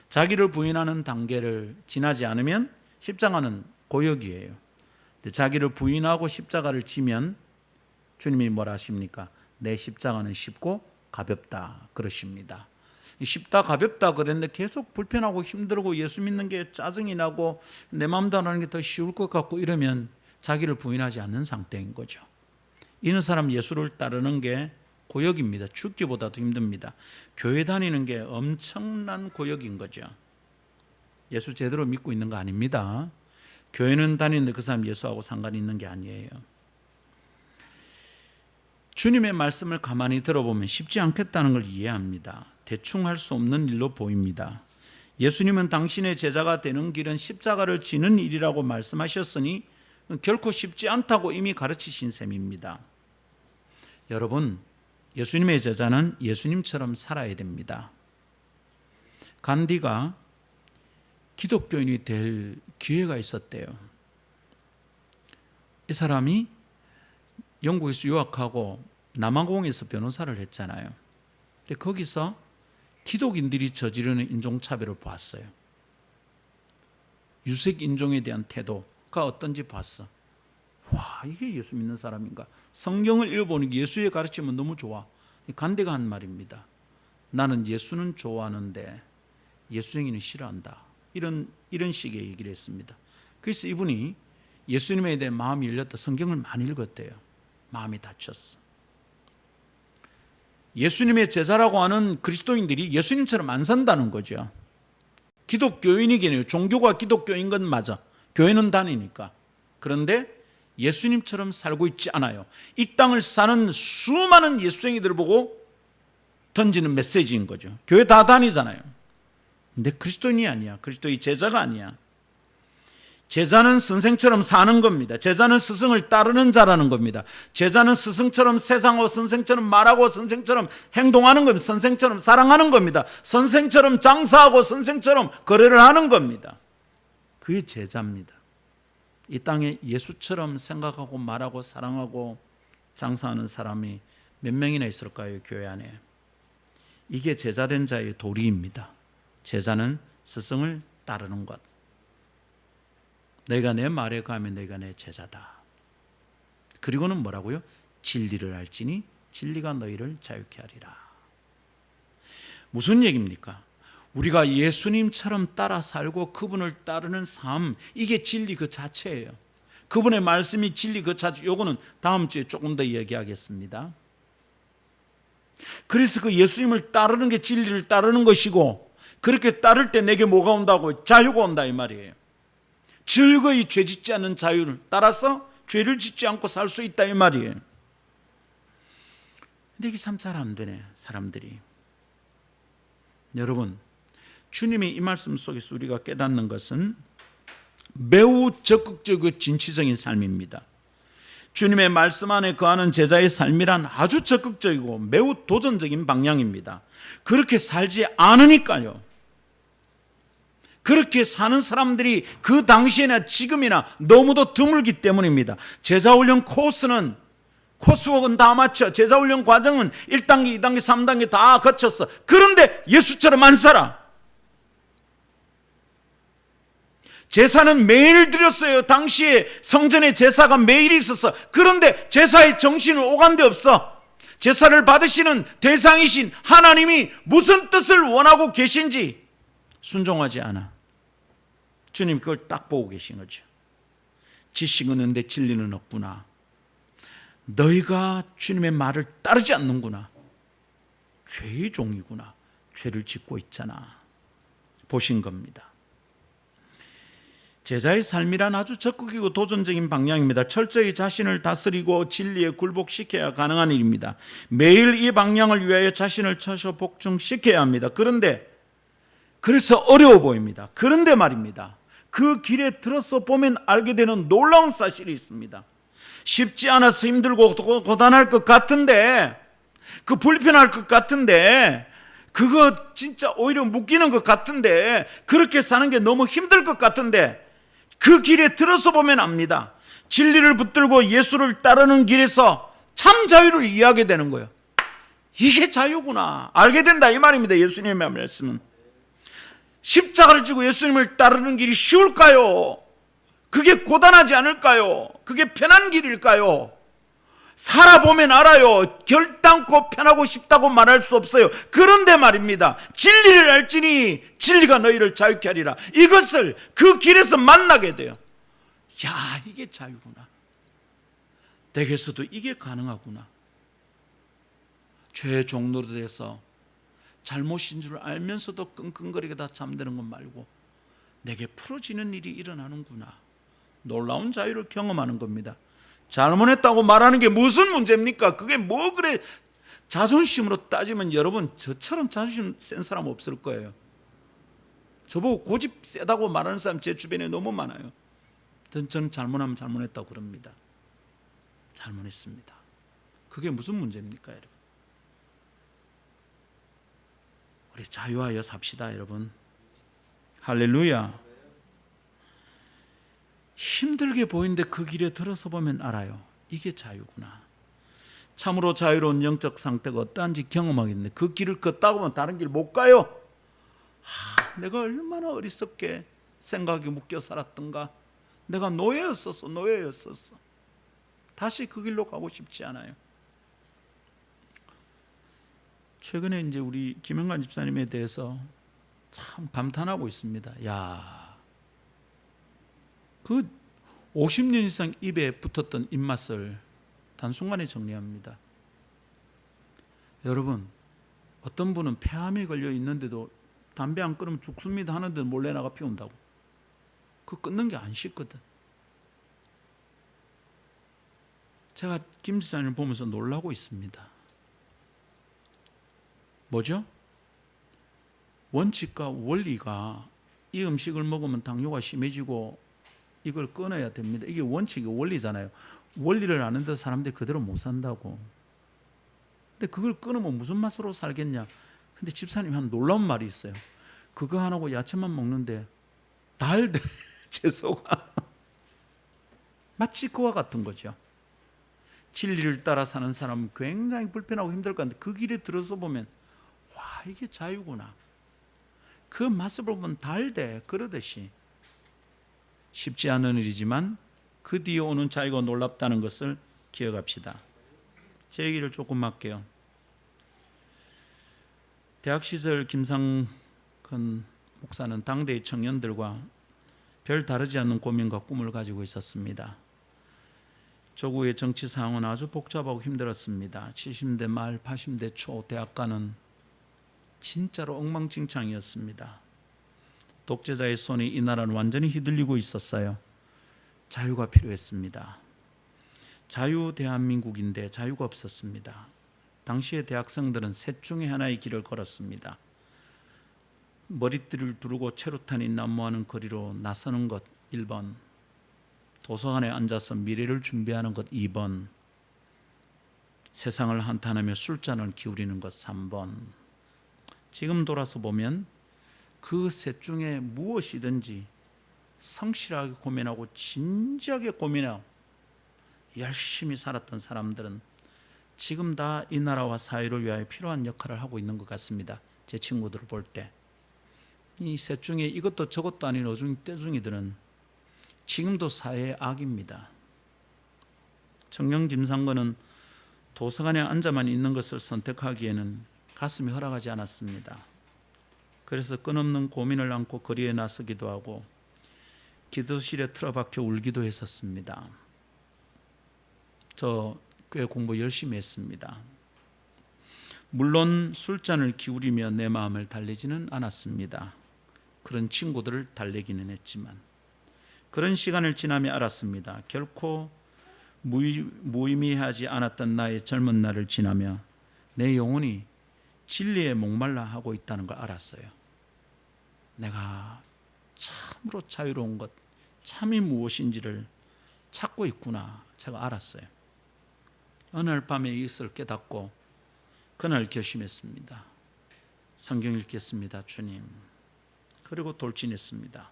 자기를 부인하는 단계를 지나지 않으면 십자가는 고역이에요. 자기를 부인하고 십자가를 지면 주님이 뭐라 하십니까? 내 십자가는 쉽고 가볍다 그러십니다. 쉽다 가볍다 그랬는데 계속 불편하고 힘들고 예수 믿는 게 짜증이 나고 내 마음대로 하는 게 더 쉬울 것 같고 이러면 자기를 부인하지 않는 상태인 거죠. 이런 사람 예수를 따르는 게 고역입니다. 죽기보다도 힘듭니다. 교회 다니는 게 엄청난 고역인 거죠. 예수 제대로 믿고 있는 거 아닙니다. 교회는 다니는데 그 사람 예수하고 상관이 있는 게 아니에요. 주님의 말씀을 가만히 들어보면 쉽지 않겠다는 걸 이해합니다. 대충 할 수 없는 일로 보입니다. 예수님은 당신의 제자가 되는 길은 십자가를 지는 일이라고 말씀하셨으니 결코 쉽지 않다고 이미 가르치신 셈입니다. 여러분, 예수님의 제자는 예수님처럼 살아야 됩니다. 간디가 기독교인이 될 기회가 있었대요. 이 사람이 영국에서 유학하고 남아공에서 변호사를 했잖아요. 근데 거기서 기독인들이 저지르는 인종차별을 봤어요. 유색 인종에 대한 태도가 어떤지 봤어. 와, 이게 예수 믿는 사람인가? 성경을 읽어보니 예수의 가르침은 너무 좋아. 간디가 한 말입니다. 나는 예수는 좋아하는데 예수행위는 싫어한다. 이런 식의 얘기를 했습니다. 그래서 이분이 예수님에 대해 마음이 열렸다. 성경을 많이 읽었대요. 마음이 닫혔어. 예수님의 제자라고 하는 그리스도인들이 예수님처럼 안 산다는 거죠. 기독교인이긴 해요. 종교가 기독교인 건 맞아. 교회는 다니니까. 그런데 예수님처럼 살고 있지 않아요. 이 땅을 사는 수많은 예수쟁이들을 보고 던지는 메시지인 거죠. 교회 다 다니잖아요. 근데 그리스도인이 아니야. 그리스도의 제자가 아니야. 제자는 선생처럼 사는 겁니다. 제자는 스승을 따르는 자라는 겁니다. 제자는 스승처럼 세상하고 선생처럼 말하고 선생처럼 행동하는 겁니다. 선생처럼 사랑하는 겁니다. 선생처럼 장사하고 선생처럼 거래를 하는 겁니다. 그게 제자입니다. 이 땅에 예수처럼 생각하고 말하고 사랑하고 장사하는 사람이 몇 명이나 있을까요? 교회 안에. 이게 제자된 자의 도리입니다. 제자는 스승을 따르는 것. 내가 내 말에 가면 내가 내 제자다. 그리고는 뭐라고요? 진리를 알지니 진리가 너희를 자유케 하리라. 무슨 얘기입니까? 우리가 예수님처럼 따라 살고 그분을 따르는 삶, 이게 진리 그 자체예요. 그분의 말씀이 진리 그 자체. 요거는 다음 주에 조금 더 얘기하겠습니다. 그래서 그 예수님을 따르는 게 진리를 따르는 것이고, 그렇게 따를 때 내게 뭐가 온다고? 자유가 온다 이 말이에요. 즐거이 죄 짓지 않는 자유를 따라서 죄를 짓지 않고 살 수 있다 이 말이에요. 근데 이게 참 잘 안 되네, 사람들이. 여러분, 주님이 이 말씀 속에서 우리가 깨닫는 것은 매우 적극적이고 진취적인 삶입니다. 주님의 말씀 안에 거하는 제자의 삶이란 아주 적극적이고 매우 도전적인 방향입니다. 그렇게 살지 않으니까요. 그렇게 사는 사람들이 그 당시에나 지금이나 너무도 드물기 때문입니다. 제자훈련 코스웍은 다 맞춰. 제자훈련 과정은 1단계, 2단계, 3단계 다 거쳤어. 그런데 예수처럼 안 살아. 제사는 매일 드렸어요. 당시에 성전에 제사가 매일 있었어. 그런데 제사의 정신은 오간데 없어. 제사를 받으시는 대상이신 하나님이 무슨 뜻을 원하고 계신지 순종하지 않아. 주님 그걸 딱 보고 계신 거죠. 지식은 있는데 진리는 없구나. 너희가 주님의 말을 따르지 않는구나. 죄의 종이구나. 죄를 짓고 있잖아. 보신 겁니다. 제자의 삶이란 아주 적극이고 도전적인 방향입니다. 철저히 자신을 다스리고 진리에 굴복시켜야 가능한 일입니다. 매일 이 방향을 위하여 자신을 처셔 복종시켜야 합니다. 그래서 어려워 보입니다. 그런데 말입니다. 그 길에 들어서 보면 알게 되는 놀라운 사실이 있습니다. 쉽지 않아서 힘들고 고단할 것 같은데, 그 불편할 것 같은데, 그거 진짜 오히려 묶이는 것 같은데, 그렇게 사는 게 너무 힘들 것 같은데, 그 길에 들어서 보면 압니다. 진리를 붙들고 예수를 따르는 길에서 참 자유를 이해하게 되는 거예요. 이게 자유구나. 알게 된다 이 말입니다. 예수님의 말씀은. 십자가를 지고 예수님을 따르는 길이 쉬울까요? 그게 고단하지 않을까요? 그게 편한 길일까요? 살아보면 알아요. 결단코 편하고 쉽다고 말할 수 없어요. 그런데 말입니다. 진리를 알지니 진리가 너희를 자유케 하리라. 이것을 그 길에서 만나게 돼요. 야, 이게 자유구나. 내게서도 이게 가능하구나. 죄의 종로로 돼서 잘못인 줄 알면서도 끙끙거리게 다 잠드는 것 말고 내게 풀어지는 일이 일어나는구나. 놀라운 자유를 경험하는 겁니다. 잘못했다고 말하는 게 무슨 문제입니까? 그게 뭐 그래. 자존심으로 따지면 여러분, 저처럼 자존심 센 사람 없을 거예요. 저보고 고집 세다고 말하는 사람 제 주변에 너무 많아요. 저는 잘못하면 잘못했다고 그럽니다. 잘못했습니다. 그게 무슨 문제입니까, 여러분? 우리 자유하여 삽시다, 여러분. 할렐루야. 힘들게 보이는데 그 길에 들어서 보면 알아요. 이게 자유구나. 참으로 자유로운 영적 상태가 어떠한지 경험하겠는데 그 길을 걷다가 보면 다른 길 못 가요. 내가 얼마나 어리석게 생각이 묶여 살았던가. 내가 노예였었어. 다시 그 길로 가고 싶지 않아요. 최근에 이제 우리 김영관 집사님에 대해서 참 감탄하고 있습니다. 야, 그 50년 이상 입에 붙었던 입맛을 단순간에 정리합니다. 여러분, 어떤 분은 폐암이 걸려 있는데도 담배 안 끊으면 죽습니다 하는데 몰래 나가 피운다고. 그거 끊는 게 안 쉽거든. 제가 김 지사님을 보면서 놀라고 있습니다. 뭐죠? 원칙과 원리가 이 음식을 먹으면 당뇨가 심해지고 이걸 끊어야 됩니다. 이게 원칙이 원리잖아요. 원리를 아는데 사람들이 그대로 못 산다고. 근데 그걸 끊으면 무슨 맛으로 살겠냐. 근데 집사님이 한 놀라운 말이 있어요. 그거 하나고 야채만 먹는데 달대 채소가 마치 그와 같은 거죠. 진리를 따라 사는 사람은 굉장히 불편하고 힘들 것 같은데 그 길에 들어서 보면 와, 이게 자유구나. 그 맛을 보면 달대 그러듯이 쉽지 않은 일이지만 그 뒤에 오는 자유가 놀랍다는 것을 기억합시다. 제 얘기를 조금 할게요. 대학 시절 김상근 목사는 당대의 청년들과 별 다르지 않는 고민과 꿈을 가지고 있었습니다. 조국의 정치 상황은 아주 복잡하고 힘들었습니다. 70대 말 80대 초 대학가는 진짜로 엉망진창이었습니다. 독재자의 손에 이 나라는 완전히 휘둘리고 있었어요. 자유가 필요했습니다. 자유 대한민국인데 자유가 없었습니다. 당시의 대학생들은 셋 중에 하나의 길을 걸었습니다. 머리띠를 두르고 체류탄이 난무하는 거리로 나서는 것 1번, 도서관에 앉아서 미래를 준비하는 것 2번, 세상을 한탄하며 술잔을 기울이는 것 3번. 지금 돌아서 보면 그 셋 중에 무엇이든지 성실하게 고민하고 진지하게 고민하고 열심히 살았던 사람들은 지금 다 이 나라와 사회를 위하여 필요한 역할을 하고 있는 것 같습니다. 제 친구들을 볼 때. 이 셋 중에 이것도 저것도 아닌 어중떼중이들은 지금도 사회의 악입니다. 청년 김상근은 도서관에 앉아만 있는 것을 선택하기에는 가슴이 허락하지 않았습니다. 그래서 끊없는 고민을 안고 거리에 나서기도 하고 기도실에 틀어박혀 울기도 했었습니다. 저 꽤 공부 열심히 했습니다. 물론 술잔을 기울이며 내 마음을 달래지는 않았습니다. 그런 친구들을 달래기는 했지만 그런 시간을 지나며 알았습니다. 결코 무의미하지 않았던 나의 젊은 날을 지나며 내 영혼이 진리에 목말라 하고 있다는 걸 알았어요. 내가 참으로 자유로운 것, 참이 무엇인지를 찾고 있구나 제가 알았어요. 어느 날 밤에 이것을 깨닫고 그날 결심했습니다. 성경 읽겠습니다. 주님. 그리고 돌진했습니다.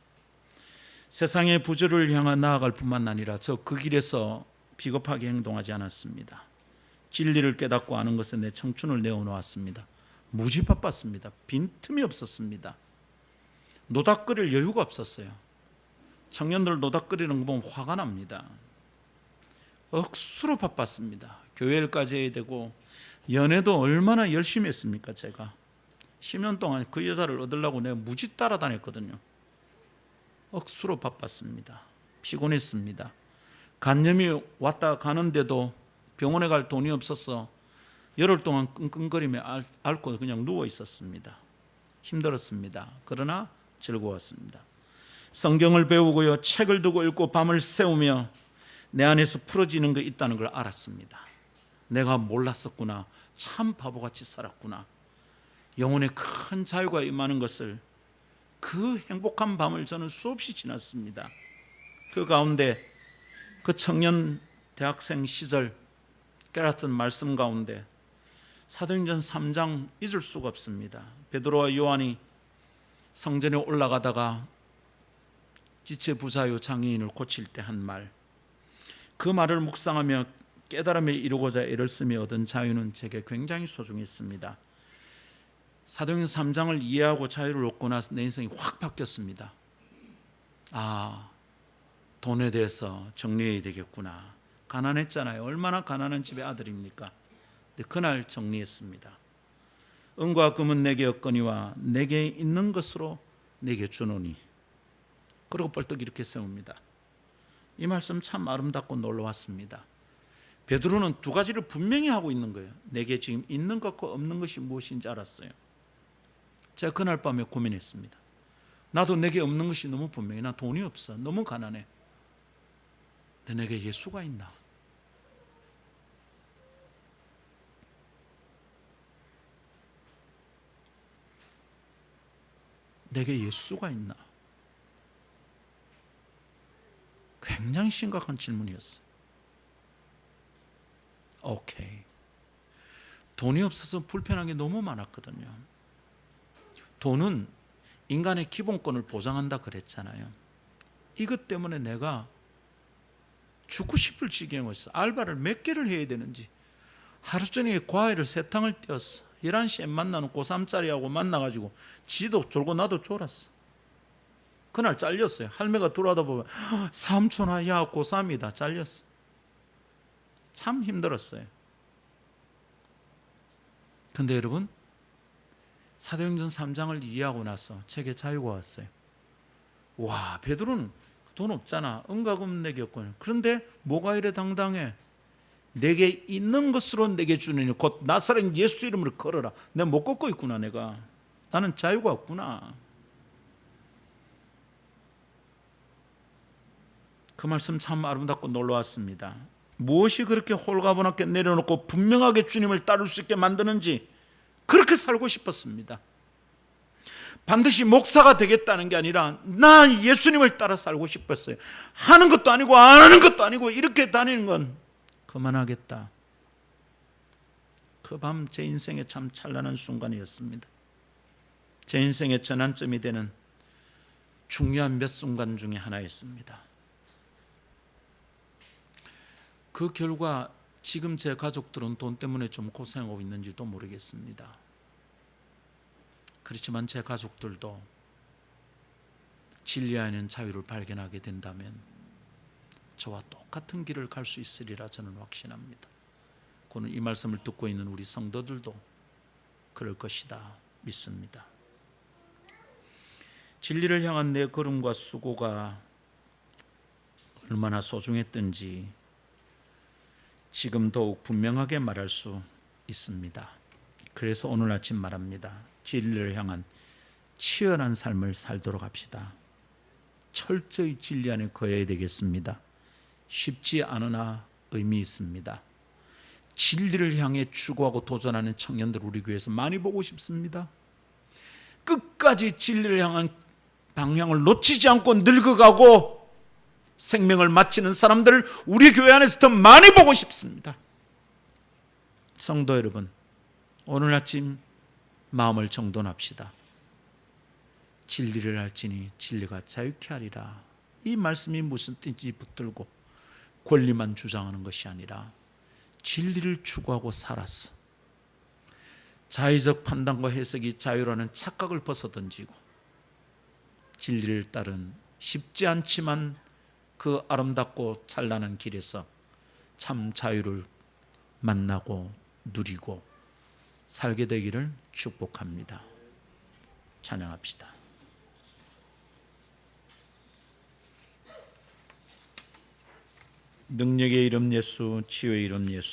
세상의 부조를 향해 나아갈 뿐만 아니라 저 그 길에서 비겁하게 행동하지 않았습니다. 진리를 깨닫고 아는 것에 내 청춘을 내어놓았습니다. 무지 바빴습니다. 빈틈이 없었습니다. 노닥거릴 여유가 없었어요. 청년들 노닥거리는 거 보면 화가 납니다. 억수로 바빴습니다. 교회일까지 해야 되고 연애도 얼마나 열심히 했습니까? 제가 10년 동안 그 여자를 얻으려고 내가 무지 따라다녔거든요. 억수로 바빴습니다. 피곤했습니다. 간염이 왔다 가는데도 병원에 갈 돈이 없어서 열흘 동안 끙끙거리며 앓고 그냥 누워 있었습니다. 힘들었습니다. 그러나 즐거웠습니다. 성경을 배우고요, 책을 두고 읽고 밤을 새우며 내 안에서 풀어지는 거 있다는 걸 알았습니다. 내가 몰랐었구나. 참 바보같이 살았구나. 영혼에 큰 자유가 임하는 것을, 그 행복한 밤을 저는 수없이 지났습니다. 그 가운데 그 청년 대학생 시절 깨달았던 말씀 가운데 사도행전 3장 잊을 수가 없습니다. 베드로와 요한이 성전에 올라가다가 지체부자요 장애인을 고칠 때 한 말, 그 말을 묵상하며 깨달음에 이루고자 애를 쓰며 얻은 자유는 제게 굉장히 소중했습니다. 사도행전 3장을 이해하고 자유를 얻고 나서 내 인생이 확 바뀌었습니다. 아, 돈에 대해서 정리해야 되겠구나. 가난했잖아요. 얼마나 가난한 집의 아들입니까? 근데 그날 정리했습니다. 은과 금은 내게 없거니와 내게 있는 것으로 내게 주노니. 그리고 벌떡 이렇게 세웁니다. 이 말씀 참 아름답고 놀라웠습니다. 베드로는 두 가지를 분명히 하고 있는 거예요. 내게 지금 있는 것과 없는 것이 무엇인지 알았어요. 제가 그날 밤에 고민했습니다. 나도 내게 없는 것이 너무 분명해. 나 돈이 없어. 너무 가난해. 근데 내게 예수가 있나? 내게 예수가 있나? 굉장히 심각한 질문이었어요. 오케이. 돈이 없어서 불편한 게 너무 많았거든요. 돈은 인간의 기본권을 보장한다 그랬잖아요. 이것 때문에 내가 죽고 싶을 지경이었어. 알바를 몇 개를 해야 되는지. 하루 종일 과일을 3탕을 떼었어. 11시에 만나는 고3짜리하고 만나가지고 지도 졸고 나도 졸았어. 그날 잘렸어요. 할매가 들어와다 보면 삼촌아, 야, 고3이다. 잘렸어. 참 힘들었어요. 근데 여러분, 사도행전 3장을 이해하고 나서 책에 자유가 왔어요. 와, 베드로는 돈 없잖아. 은과 금 내게 없거든. 그런데 뭐가 이래 당당해? 내게 있는 것으로 내게 주느니 곧 나사렛 예수 이름으로 걸어라. 내가 못 걷고 있구나. 내가. 나는 자유가 없구나. 그 말씀 참 아름답고 놀라웠습니다. 무엇이 그렇게 홀가분하게 내려놓고 분명하게 주님을 따를 수 있게 만드는지 그렇게 살고 싶었습니다. 반드시 목사가 되겠다는 게 아니라 나 예수님을 따라 살고 싶었어요. 하는 것도 아니고 안 하는 것도 아니고 이렇게 다니는 건 그만하겠다. 그 밤 제 인생의 참 찬란한 순간이었습니다. 제 인생의 전환점이 되는 중요한 몇 순간 중에 하나였습니다. 그 결과 지금 제 가족들은 돈 때문에 좀 고생하고 있는지도 모르겠습니다. 그렇지만 제 가족들도 진리 안에 자유를 발견하게 된다면 저와 똑같은 길을 갈 수 있으리라 저는 확신합니다. 오늘 이 말씀을 듣고 있는 우리 성도들도 그럴 것이다 믿습니다. 진리를 향한 내 걸음과 수고가 얼마나 소중했던지 지금 더욱 분명하게 말할 수 있습니다. 그래서 오늘 아침 말합니다. 진리를 향한 치열한 삶을 살도록 합시다. 철저히 진리 안에 거해야 되겠습니다. 쉽지 않으나 의미 있습니다. 진리를 향해 추구하고 도전하는 청년들 우리 교회에서 많이 보고 싶습니다. 끝까지 진리를 향한 방향을 놓치지 않고 늙어가고 생명을 마치는 사람들을 우리 교회 안에서 더 많이 보고 싶습니다. 성도 여러분, 오늘 아침 마음을 정돈합시다. 진리를 알지니 진리가 자유케 하리라. 이 말씀이 무슨 뜻인지 붙들고 권리만 주장하는 것이 아니라 진리를 추구하고 살았어. 자의적 판단과 해석이 자유라는 착각을 벗어던지고 진리를 따른 쉽지 않지만 그 아름답고 찬란한 길에서 참 자유를 만나고 누리고 살게 되기를 축복합니다. 찬양합시다. 능력의 이름 예수, 치유의 이름 예수.